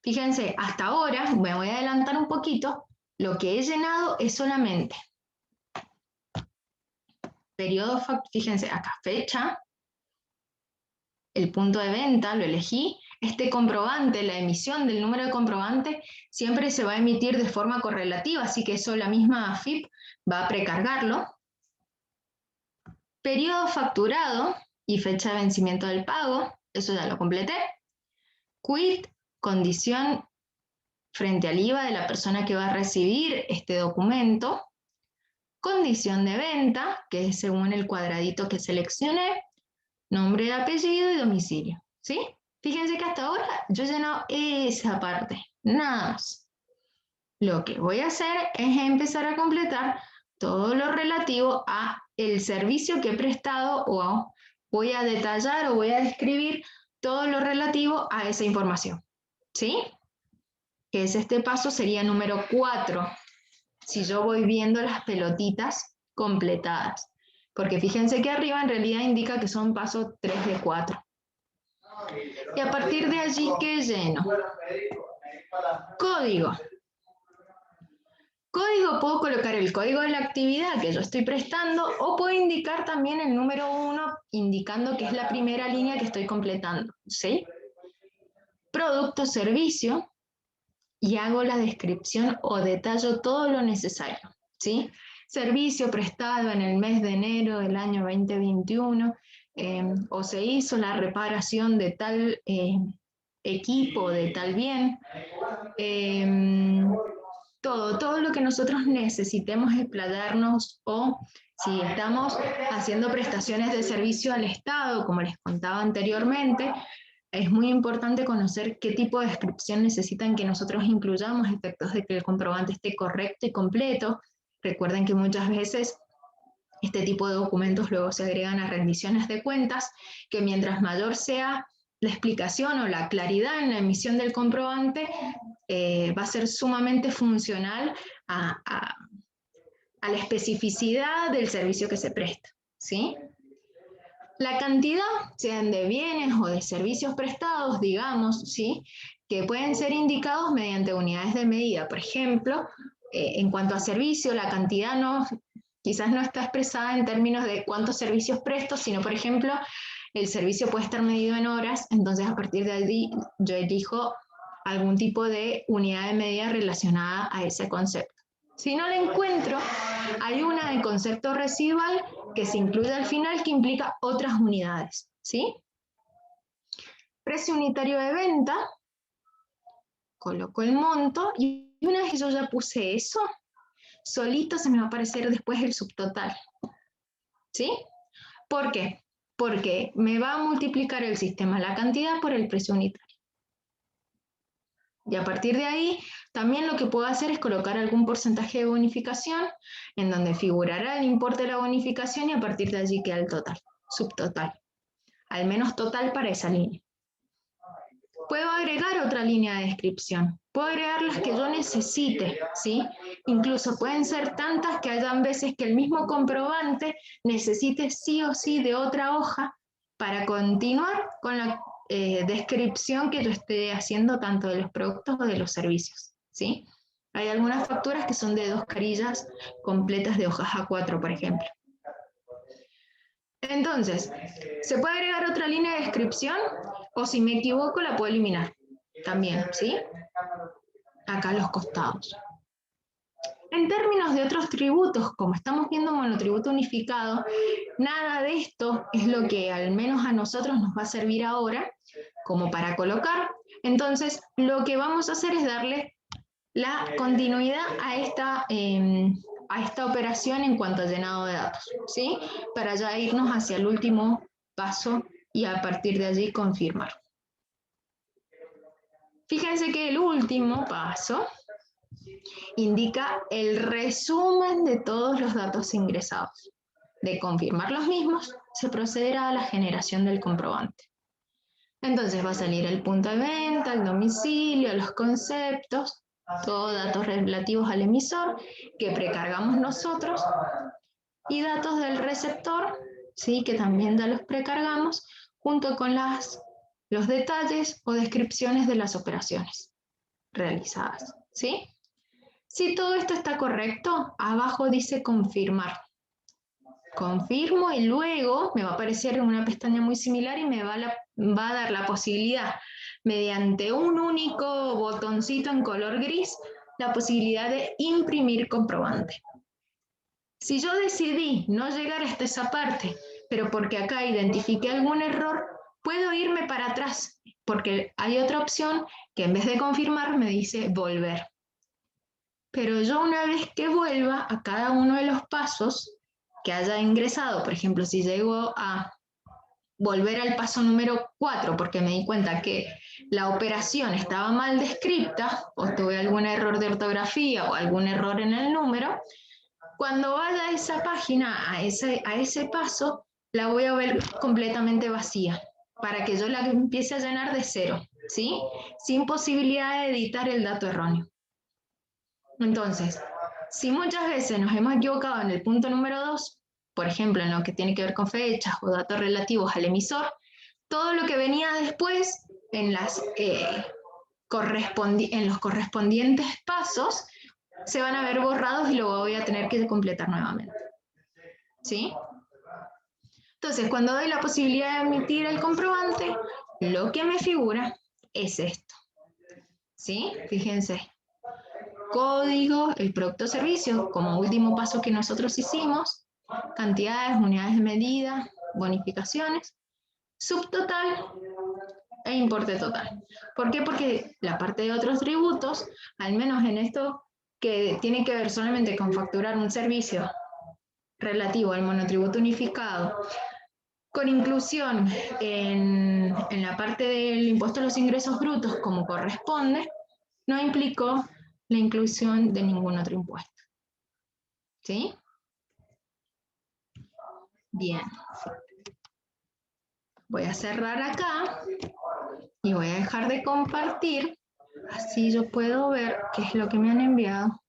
A: Fíjense, hasta ahora, me voy a adelantar un poquito, lo que he llenado es solamente periodo, fíjense acá, fecha, el punto de venta, lo elegí, este comprobante, la emisión del número de comprobante, siempre se va a emitir de forma correlativa, así que eso la misma AFIP va a precargarlo. Periodo facturado y fecha de vencimiento del pago, eso ya lo completé. Quit, condición frente al IVA de la persona que va a recibir este documento. Condición de venta, que es según el cuadradito que seleccioné. Nombre y apellido y domicilio, ¿sí? Fíjense que hasta ahora yo he llenado esa parte, nada más. Lo que voy a hacer es empezar a completar todo lo relativo a el servicio que he prestado, o voy a detallar o voy a describir todo lo relativo a esa información, ¿sí? Que es este paso, sería número 4, si yo voy viendo las pelotitas completadas. Porque fíjense que arriba en realidad indica que son pasos 3 de 4. Y a partir de allí, ¿qué lleno? Código. Código, puedo colocar el código de la actividad que yo estoy prestando, o puedo indicar también el número 1, indicando que es la primera línea que estoy completando, ¿sí? Producto, servicio, y hago la descripción o detallo todo lo necesario, ¿sí? Servicio prestado en el mes de enero del año 2021, o se hizo la reparación de tal equipo, de tal bien. Todo lo que nosotros necesitemos explayarnos, o si estamos haciendo prestaciones de servicio al Estado, como les contaba anteriormente, es muy importante conocer qué tipo de descripción necesitan que nosotros incluyamos a efectos de que el comprobante esté correcto y completo. Recuerden que muchas veces Este tipo de documentos luego se agregan a rendiciones de cuentas, que mientras mayor sea la explicación o la claridad en la emisión del comprobante, va a ser sumamente funcional a la especificidad del servicio que se presta, ¿sí? La cantidad, sean de bienes o de servicios prestados, digamos, ¿sí? Que pueden ser indicados mediante unidades de medida. Por ejemplo, en cuanto a servicio, la cantidad quizás no está expresada en términos de cuántos servicios presto, sino, por ejemplo, el servicio puede estar medido en horas, entonces a partir de allí yo elijo algún tipo de unidad de medida relacionada a ese concepto. Si no la encuentro, hay una de concepto residual que se incluye al final que implica otras unidades, ¿sí? Precio unitario de venta, coloco el monto y una vez que yo ya puse eso, solito se me va a aparecer después el subtotal, ¿sí? ¿Por qué? Porque me va a multiplicar el sistema la cantidad por el precio unitario. Y a partir de ahí, también lo que puedo hacer es colocar algún porcentaje de bonificación en donde figurará el importe de la bonificación y a partir de allí queda el total, subtotal, al menos total para esa línea. Puedo agregar otra línea de descripción, puedo agregar las que yo necesite, ¿sí? Incluso pueden ser tantas que hayan veces que el mismo comprobante necesite sí o sí de otra hoja para continuar con la descripción que yo esté haciendo tanto de los productos o de los servicios, ¿sí? Hay algunas facturas que son de 2 carillas completas de hojas A4, por ejemplo. Entonces, ¿se puede agregar otra línea de descripción? O si me equivoco, la puedo eliminar también, ¿sí? Acá a los costados. En términos de otros tributos, como estamos viendo monotributo unificado, nada de esto es lo que al menos a nosotros nos va a servir ahora como para colocar. Entonces, lo que vamos a hacer es darle la continuidad a esta operación en cuanto a llenado de datos, ¿sí? Para ya irnos hacia el último paso y a partir de allí confirmar. Fíjense que el último paso indica el resumen de todos los datos ingresados. De confirmar los mismos, se procederá a la generación del comprobante. Entonces va a salir el punto de venta, el domicilio, los conceptos, todos datos relativos al emisor que precargamos nosotros y datos del receptor, ¿sí? Que también ya los precargamos junto con los detalles o descripciones de las operaciones realizadas, ¿sí? Si todo esto está correcto, abajo dice confirmar. Confirmo y luego me va a aparecer una pestaña muy similar y me va a dar la posibilidad, mediante un único botoncito en color gris, la posibilidad de imprimir comprobante. Si yo decidí no llegar hasta esa parte, pero porque acá identifiqué algún error, puedo irme para atrás, porque hay otra opción que en vez de confirmar me dice volver. Pero yo una vez que vuelva a cada uno de los pasos que haya ingresado, por ejemplo, si llego a volver al paso número 4 porque me di cuenta que la operación estaba mal descrita o tuve algún error de ortografía o algún error en el número, cuando vaya a esa página, a ese paso, la voy a ver completamente vacía para que yo la empiece a llenar de cero, ¿sí? Sin posibilidad de editar el dato erróneo. Entonces, si muchas veces nos hemos equivocado en el punto número 2, por ejemplo, en lo que tiene que ver con fechas o datos relativos al emisor, todo lo que venía después en los correspondientes pasos se van a ver borrados y lo voy a tener que completar nuevamente. ¿Sí? Entonces, cuando doy la posibilidad de emitir el comprobante, lo que me figura es esto. ¿Sí? Fíjense. Código, el producto o servicio, como último paso que nosotros hicimos, cantidades, unidades de medida, bonificaciones, subtotal e importe total. ¿Por qué? Porque la parte de otros tributos, al menos en esto que tiene que ver solamente con facturar un servicio relativo al monotributo unificado, con inclusión en la parte del impuesto a los ingresos brutos como corresponde, no implicó la inclusión de ningún otro impuesto. ¿Sí? Bien. Voy a cerrar acá y voy a dejar de compartir, así yo puedo ver qué es lo que me han enviado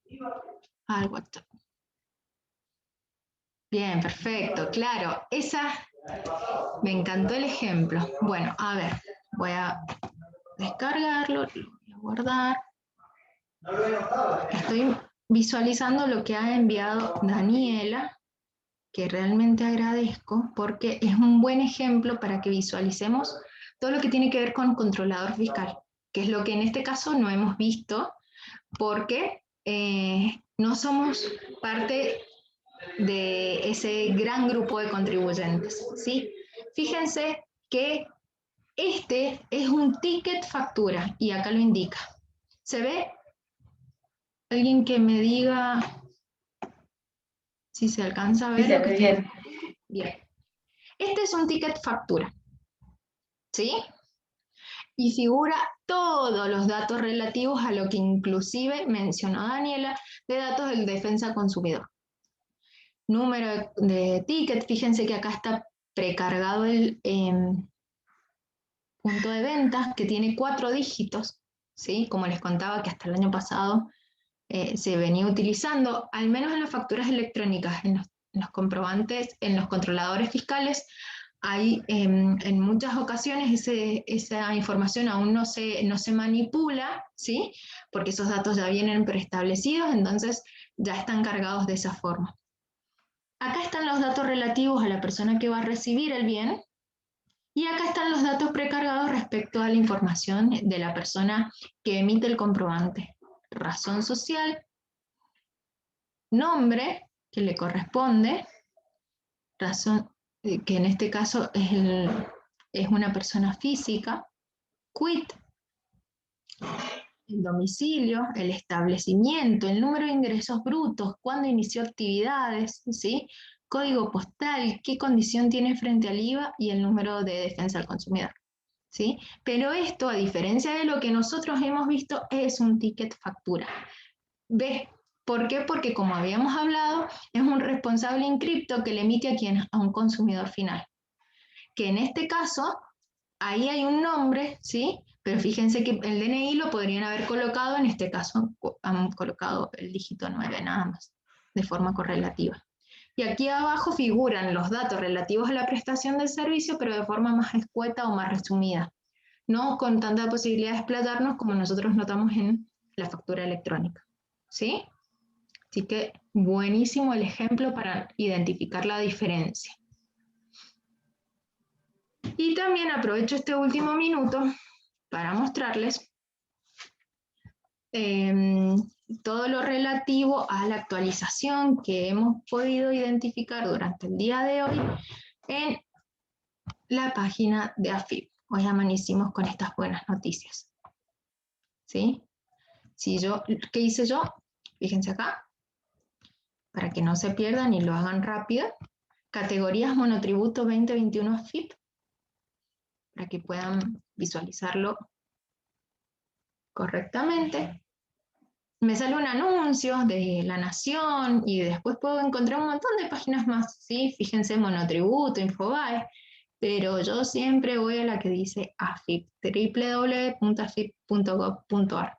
A: al WhatsApp. Bien, perfecto, claro, me encantó el ejemplo. Bueno, a ver, voy a descargarlo, lo voy a guardar. Estoy visualizando lo que ha enviado Daniela, que realmente agradezco porque es un buen ejemplo para que visualicemos todo lo que tiene que ver con controlador fiscal, que es lo que en este caso no hemos visto porque no somos parte de ese gran grupo de contribuyentes, ¿sí? Fíjense que este es un ticket factura y acá lo indica. ¿Se ve? Alguien que me diga si se alcanza a ver.
D: Sí, se ve bien.
A: Bien. Este es un ticket factura, ¿sí? Y figura todos los datos relativos a lo que inclusive mencionó Daniela de datos del defensa consumidor. Número de ticket, fíjense que acá está precargado el punto de ventas que tiene 4 dígitos, ¿sí? Como les contaba que hasta el año pasado se venía utilizando, al menos en las facturas electrónicas, en los comprobantes, en los controladores fiscales, hay en muchas ocasiones esa información aún no se manipula, ¿sí? Porque esos datos ya vienen preestablecidos, entonces ya están cargados de esa forma. Acá están los datos relativos a la persona que va a recibir el bien, y acá están los datos precargados respecto a la información de la persona que emite el comprobante. Razón social, nombre que le corresponde, razón que en este caso es una persona física, quit, el domicilio, el establecimiento, el número de ingresos brutos, cuándo inició actividades, ¿sí? Código postal, qué condición tiene frente al IVA y el número de defensa al consumidor, ¿sí? Pero esto, a diferencia de lo que nosotros hemos visto, es un ticket factura. ¿Ves? ¿Por qué? Porque como habíamos hablado, es un responsable inscripto que le emite a quién, a un consumidor final. Que en este caso, ahí hay un nombre, ¿sí? Pero fíjense que el DNI lo podrían haber colocado, en este caso han colocado el dígito 9 nada más, de forma correlativa. Y aquí abajo figuran los datos relativos a la prestación del servicio, pero de forma más escueta o más resumida, no con tanta posibilidad de explayarnos como nosotros notamos en la factura electrónica, ¿sí? Así que buenísimo el ejemplo para identificar la diferencia. Y también aprovecho este último minuto para mostrarles todo lo relativo a la actualización que hemos podido identificar durante el día de hoy en la página de AFIP. Hoy amanecimos con estas buenas noticias. ¿Sí? ¿Qué hice yo? Fíjense acá, para que no se pierdan y lo hagan rápido. Categorías monotributo 2021 AFIP, para que puedan visualizarlo correctamente. Me sale un anuncio de La Nación y después puedo encontrar un montón de páginas más, ¿sí? Fíjense, Monotributo, Infobae, pero yo siempre voy a la que dice AFIP, www.afip.gov.ar,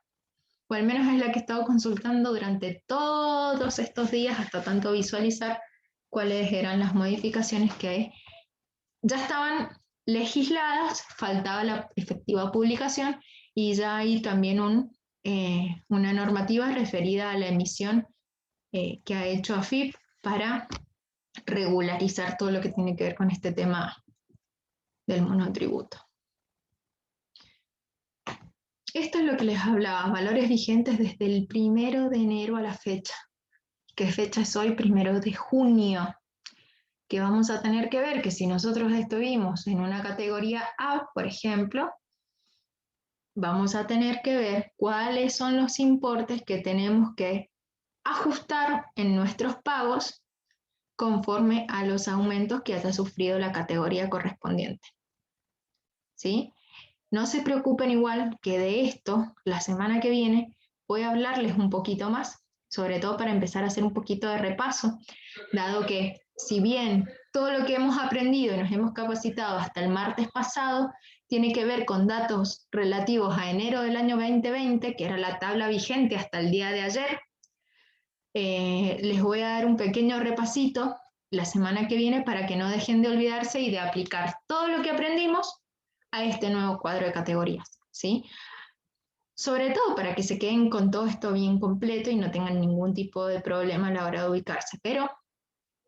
A: o al menos es la que he estado consultando durante todos estos días hasta tanto visualizar cuáles eran las modificaciones que ya estaban legisladas, faltaba la efectiva publicación y ya hay también una normativa referida a la emisión que ha hecho AFIP para regularizar todo lo que tiene que ver con este tema del monotributo. Esto es lo que les hablaba, valores vigentes desde el 1 de enero a la fecha. ¿Qué fecha es hoy? 1 de junio. Que vamos a tener que ver que si nosotros estuvimos en una categoría A, por ejemplo, vamos a tener que ver cuáles son los importes que tenemos que ajustar en nuestros pagos conforme a los aumentos que haya sufrido la categoría correspondiente. ¿Sí? No se preocupen igual que de esto, la semana que viene, voy a hablarles un poquito más, sobre todo para empezar a hacer un poquito de repaso, dado que si bien todo lo que hemos aprendido y nos hemos capacitado hasta el martes pasado tiene que ver con datos relativos a enero del año 2020, que era la tabla vigente hasta el día de ayer. Les voy a dar un pequeño repasito la semana que viene para que no dejen de olvidarse y de aplicar todo lo que aprendimos a este nuevo cuadro de categorías, ¿sí? Sobre todo para que se queden con todo esto bien completo y no tengan ningún tipo de problema a la hora de ubicarse, pero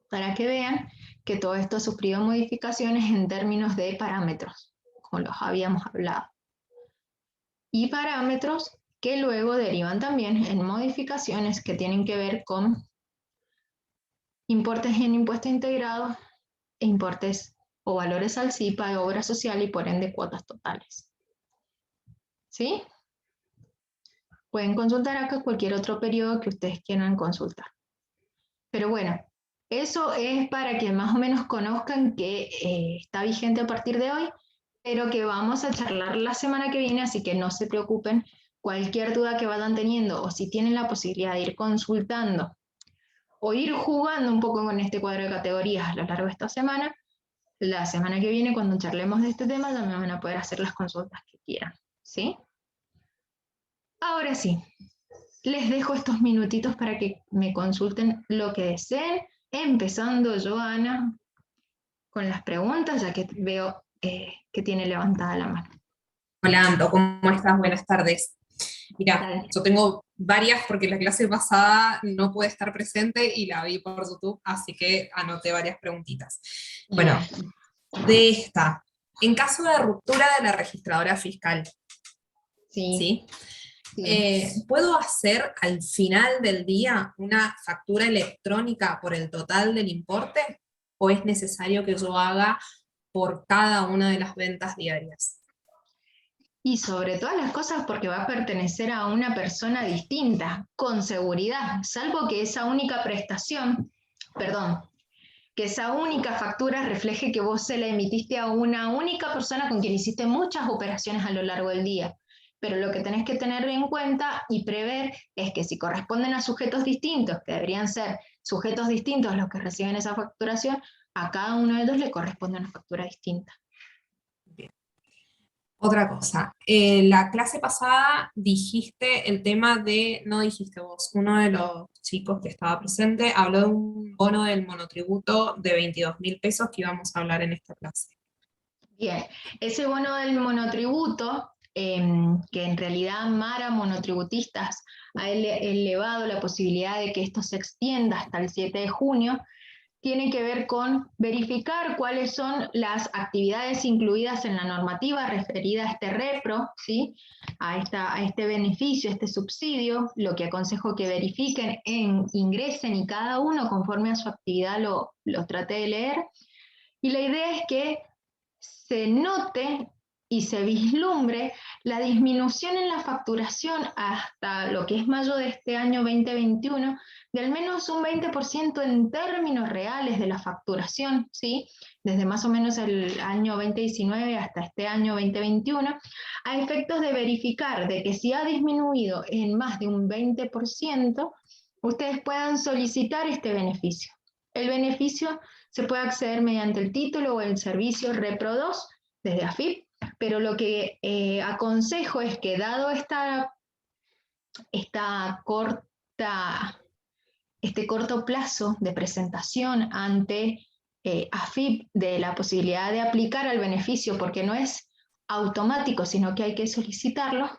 A: para que vean que todo esto ha sufrido modificaciones en términos de parámetros, como los habíamos hablado. Y parámetros que luego derivan también en modificaciones que tienen que ver con importes en impuesto integrado e importes o valores al CIPA de obra social y por ende cuotas totales. ¿Sí? Pueden consultar acá cualquier otro periodo que ustedes quieran consultar. Pero bueno, eso es para que más o menos conozcan que está vigente a partir de hoy, pero que vamos a charlar la semana que viene, así que no se preocupen. Cualquier duda que vayan teniendo o si tienen la posibilidad de ir consultando o ir jugando un poco con este cuadro de categorías a lo largo de esta semana, la semana que viene cuando charlemos de este tema también van a poder hacer las consultas que quieran, ¿sí? Ahora sí, les dejo estos minutitos para que me consulten lo que deseen, empezando Joana con las preguntas, ya que veo que tiene levantada la mano.
D: Hola, Anto, ¿cómo estás? Buenas tardes. Mira,
A: Dale.
D: yo tengo varias porque la clase pasada no pude estar presente y la vi por YouTube, así que anoté varias preguntitas. Bueno, de esta, en caso de ruptura de la registradora fiscal,
A: Sí.
D: ¿puedo hacer al final del día una factura electrónica por el total del importe? ¿O es necesario que yo haga por cada una de las ventas diarias?
A: Y sobre todas las cosas porque va a pertenecer a una persona distinta, con seguridad, salvo que esa única prestación, que esa única factura refleje que vos se la emitiste a una única persona con quien hiciste muchas operaciones a lo largo del día. Pero lo que tenés que tener en cuenta y prever es que si corresponden a sujetos distintos, que deberían ser sujetos distintos los que reciben esa facturación, a cada uno de ellos le corresponde una factura distinta.
D: Otra cosa, la clase pasada dijiste el tema de, no dijiste vos, uno de los chicos que estaba presente habló de un bono del monotributo de 22.000 pesos que íbamos a hablar en esta clase.
A: Bien, ese bono del monotributo, que en realidad Mara Monotributistas ha elevado la posibilidad de que esto se extienda hasta el 7 de junio, tiene que ver con verificar cuáles son las actividades incluidas en la normativa referida a este repro, ¿sí? a este beneficio, a este subsidio. Lo que aconsejo que verifiquen, ingresen y cada uno conforme a su actividad lo trate de leer. Y la idea es que se note y se vislumbre la disminución en la facturación hasta lo que es mayo de este año 2021 de al menos un 20% en términos reales de la facturación, ¿sí? Desde más o menos el año 2019 hasta este año 2021, a efectos de verificar de que si ha disminuido en más de un 20%, ustedes puedan solicitar este beneficio. El beneficio se puede acceder mediante el título o el servicio Repro 2 desde AFIP, pero lo que aconsejo es que dado este corto plazo de presentación ante AFIP de la posibilidad de aplicar al beneficio, porque no es automático, sino que hay que solicitarlo,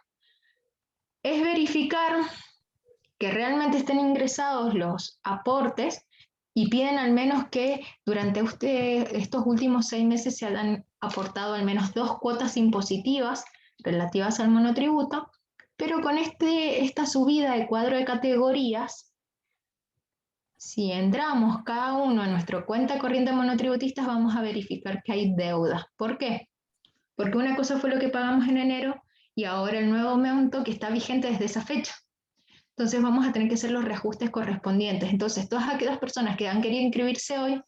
A: es verificar que realmente estén ingresados los aportes y piden al menos que durante estos últimos 6 meses se hayan aportado al menos 2 cuotas impositivas relativas al monotributo, pero con esta subida de cuadro de categorías, si entramos cada uno a nuestra cuenta corriente de monotributistas, vamos a verificar que hay deuda. ¿Por qué? Porque una cosa fue lo que pagamos en enero y ahora el nuevo monto que está vigente desde esa fecha. Entonces vamos a tener que hacer los reajustes correspondientes. Entonces todas aquellas personas que han querido inscribirse hoy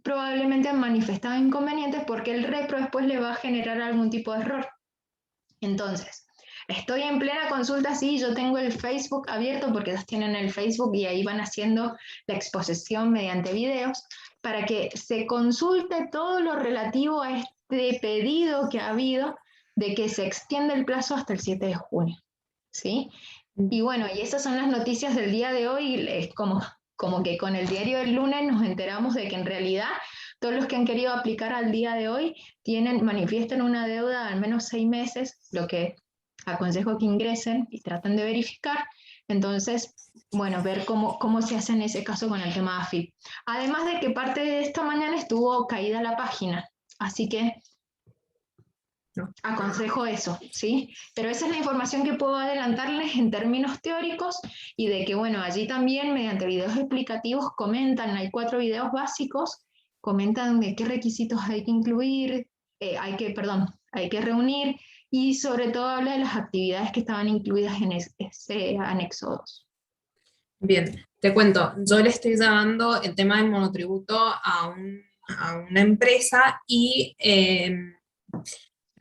A: probablemente han manifestado inconvenientes porque el repro después le va a generar algún tipo de error. Entonces, estoy en plena consulta, sí, yo tengo el Facebook abierto porque ellos tienen el Facebook y ahí van haciendo la exposición mediante videos, para que se consulte todo lo relativo a este pedido que ha habido de que se extiende el plazo hasta el 7 de junio, ¿sí? Y bueno, y esas son las noticias del día de hoy, es como que con el diario del lunes nos enteramos de que en realidad todos los que han querido aplicar al día de hoy manifiestan una deuda de al menos 6 meses, lo que aconsejo que ingresen y traten de verificar. Entonces, bueno, ver cómo se hace en ese caso con el tema de AFIP. Además de que parte de esta mañana estuvo caída la página, así que aconsejo eso, ¿sí? Pero esa es la información que puedo adelantarles en términos teóricos y de que, bueno, allí también mediante videos explicativos comentan, hay 4 videos básicos, comentan de qué requisitos hay que incluir, hay que reunir y sobre todo habla de las actividades que estaban incluidas en ese anexo 2.
D: Bien, te cuento, yo le estoy llevando el tema del monotributo a una empresa y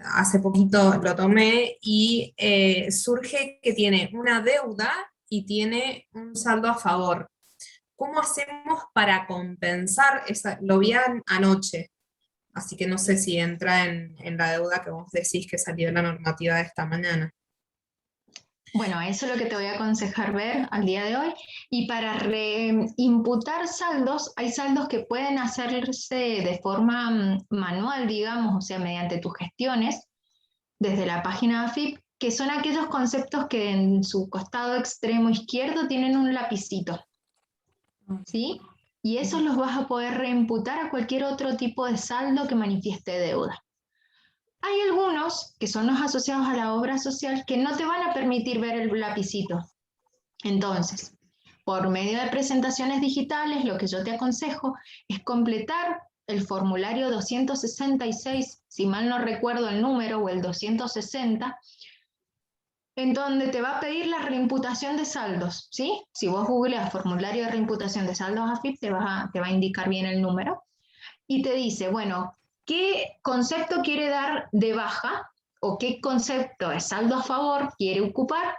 D: hace poquito lo tomé y surge que tiene una deuda y tiene un saldo a favor. ¿Cómo hacemos para compensar esa? Lo vi anoche, así que no sé si entra en la deuda que vos decís que salió de la normativa de esta mañana.
A: Bueno, eso es lo que te voy a aconsejar ver al día de hoy. Y para reimputar saldos, hay saldos que pueden hacerse de forma manual, digamos, o sea, mediante tus gestiones, desde la página de AFIP, que son aquellos conceptos que en su costado extremo izquierdo tienen un lapicito, ¿sí? Y esos los vas a poder reimputar a cualquier otro tipo de saldo que manifieste deuda. Hay algunos, que son los asociados a la obra social, que no te van a permitir ver el lapicito. Entonces, por medio de presentaciones digitales, lo que yo te aconsejo es completar el formulario 266, si mal no recuerdo el número, o el 260, en donde te va a pedir la reimputación de saldos, ¿sí? Si vos googleas formulario de reimputación de saldos AFIP, te va a indicar bien el número. Y te dice, bueno, ¿qué concepto quiere dar de baja o qué concepto de saldo a favor quiere ocupar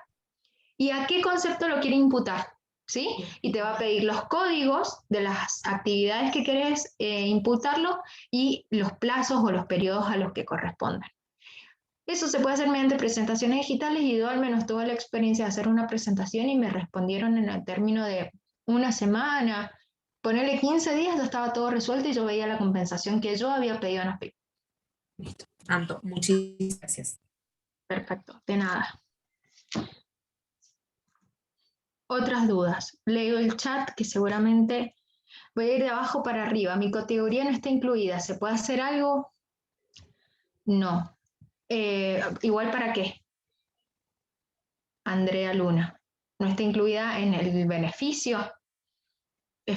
A: y a qué concepto lo quiere imputar? ¿Sí? Y te va a pedir los códigos de las actividades que querés imputarlo y los plazos o los periodos a los que correspondan. Eso se puede hacer mediante presentaciones digitales y yo al menos tuve la experiencia de hacer una presentación y me respondieron en el término de una semana, ponerle 15 días, ya estaba todo resuelto y yo veía la compensación que yo había pedido en AFIP.
D: Listo, Anto, muchísimas gracias.
A: Perfecto, de nada. Otras dudas. Leo el chat que seguramente voy a ir de abajo para arriba. Mi categoría no está incluida. ¿Se puede hacer algo? No. ¿Igual para qué? Andrea Luna. No está incluida en el beneficio.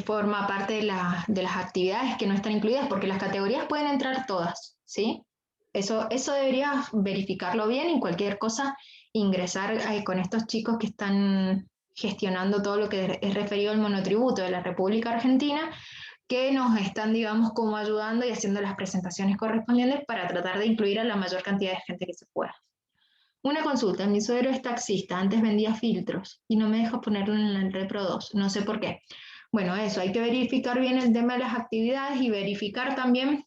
A: Forma parte de las actividades que no están incluidas, porque las categorías pueden entrar todas, ¿sí? Eso deberías verificarlo bien y cualquier cosa ingresar con estos chicos que están gestionando todo lo que es referido al monotributo de la República Argentina, que nos están, digamos, como ayudando y haciendo las presentaciones correspondientes para tratar de incluir a la mayor cantidad de gente que se pueda. Una consulta, mi suegro es taxista, antes vendía filtros y no me deja ponerlo en el Repro 2, no sé por qué. Bueno, eso, hay que verificar bien el tema de las actividades y verificar también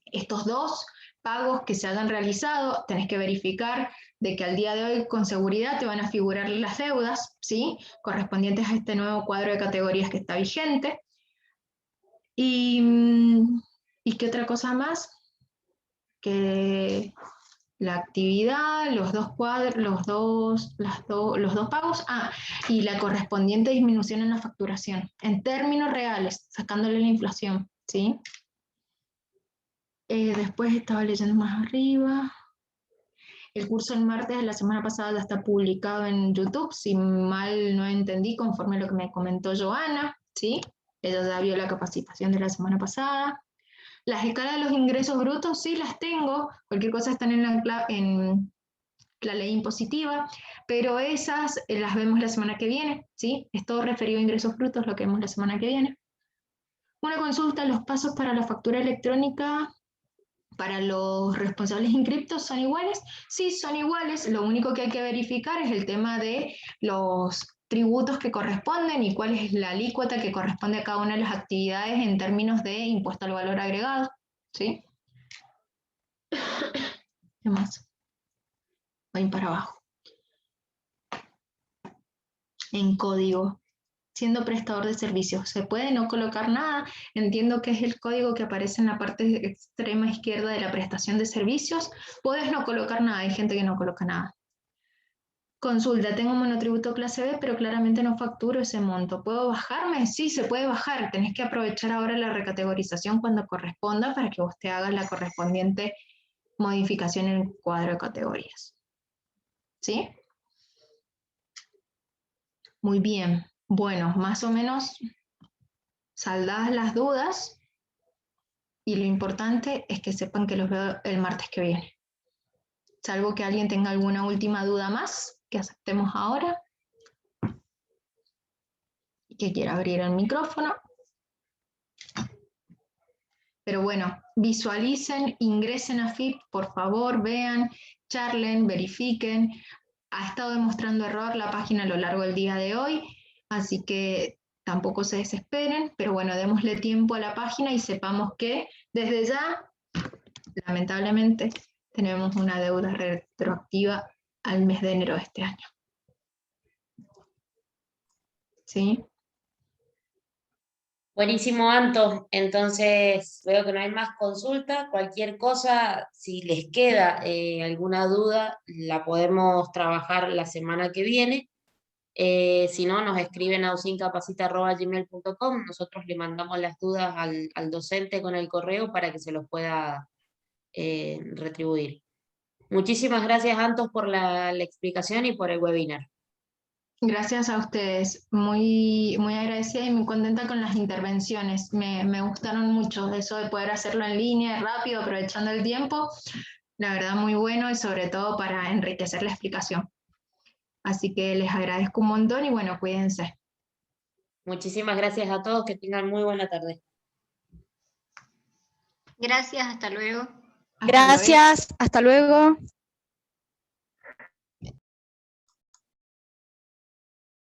A: estos 2 pagos que se hayan realizado. Tenés que verificar de que al día de hoy con seguridad te van a figurar las deudas, ¿sí? Correspondientes a este nuevo cuadro de categorías que está vigente. ¿Y qué otra cosa más? Que la actividad, los 2 cuadros, los dos pagos, y la correspondiente disminución en la facturación, en términos reales, sacándole la inflación, ¿sí? Después estaba leyendo más arriba. El curso el martes de la semana pasada ya está publicado en YouTube, si mal no entendí, conforme a lo que me comentó Joana, ¿sí? Ella ya vio la capacitación de la semana pasada. Las escalas de los ingresos brutos sí las tengo, cualquier cosa están en la ley impositiva, pero esas las vemos la semana que viene, ¿sí? Es todo referido a ingresos brutos, lo que vemos la semana que viene. Una consulta, los pasos para la factura electrónica para los responsables inscriptos son iguales. Sí, son iguales, lo único que hay que verificar es el tema de los tributos que corresponden y cuál es la alícuota que corresponde a cada una de las actividades en términos de impuesto al valor agregado, ¿sí? ¿Qué más? Voy para abajo. En código. Siendo prestador de servicios, ¿se puede no colocar nada? Entiendo que es el código que aparece en la parte extrema izquierda de la prestación de servicios. Puedes no colocar nada, hay gente que no coloca nada. Consulta, tengo un monotributo clase B, pero claramente no facturo ese monto. ¿Puedo bajarme? Sí, se puede bajar. Tenés que aprovechar ahora la recategorización cuando corresponda para que vos te hagas la correspondiente modificación en el cuadro de categorías. ¿Sí? Muy bien. Bueno, más o menos saldadas las dudas y lo importante es que sepan que los veo el martes que viene. Salvo que alguien tenga alguna última duda más que aceptemos ahora y que quiera abrir el micrófono. Pero bueno, visualicen, ingresen a FIP, por favor, vean, charlen, verifiquen. Ha estado demostrando error la página a lo largo del día de hoy, así que tampoco se desesperen, pero bueno, démosle tiempo a la página y sepamos que desde ya, lamentablemente, tenemos una deuda retroactiva al mes de enero de este año. ¿Sí?
C: Buenísimo, Anto. Entonces veo que no hay más consulta. Cualquier cosa, si les queda alguna duda, la podemos trabajar la semana que viene. Si no, nos escriben a usincapacita@gmail.com. Nosotros le mandamos las dudas al docente con el correo para que se los pueda retribuir. Muchísimas gracias, Antos, por la explicación y por el webinar.
A: Gracias a ustedes, muy, muy agradecida y muy contenta con las intervenciones. Me gustaron mucho eso de poder hacerlo en línea, rápido, aprovechando el tiempo. La verdad, muy bueno y sobre todo para enriquecer la explicación. Así que les agradezco un montón y bueno, cuídense.
C: Muchísimas gracias a todos, que tengan muy buena tarde.
B: Gracias, hasta luego.
A: Hasta luego.
E: Gracias, hasta luego.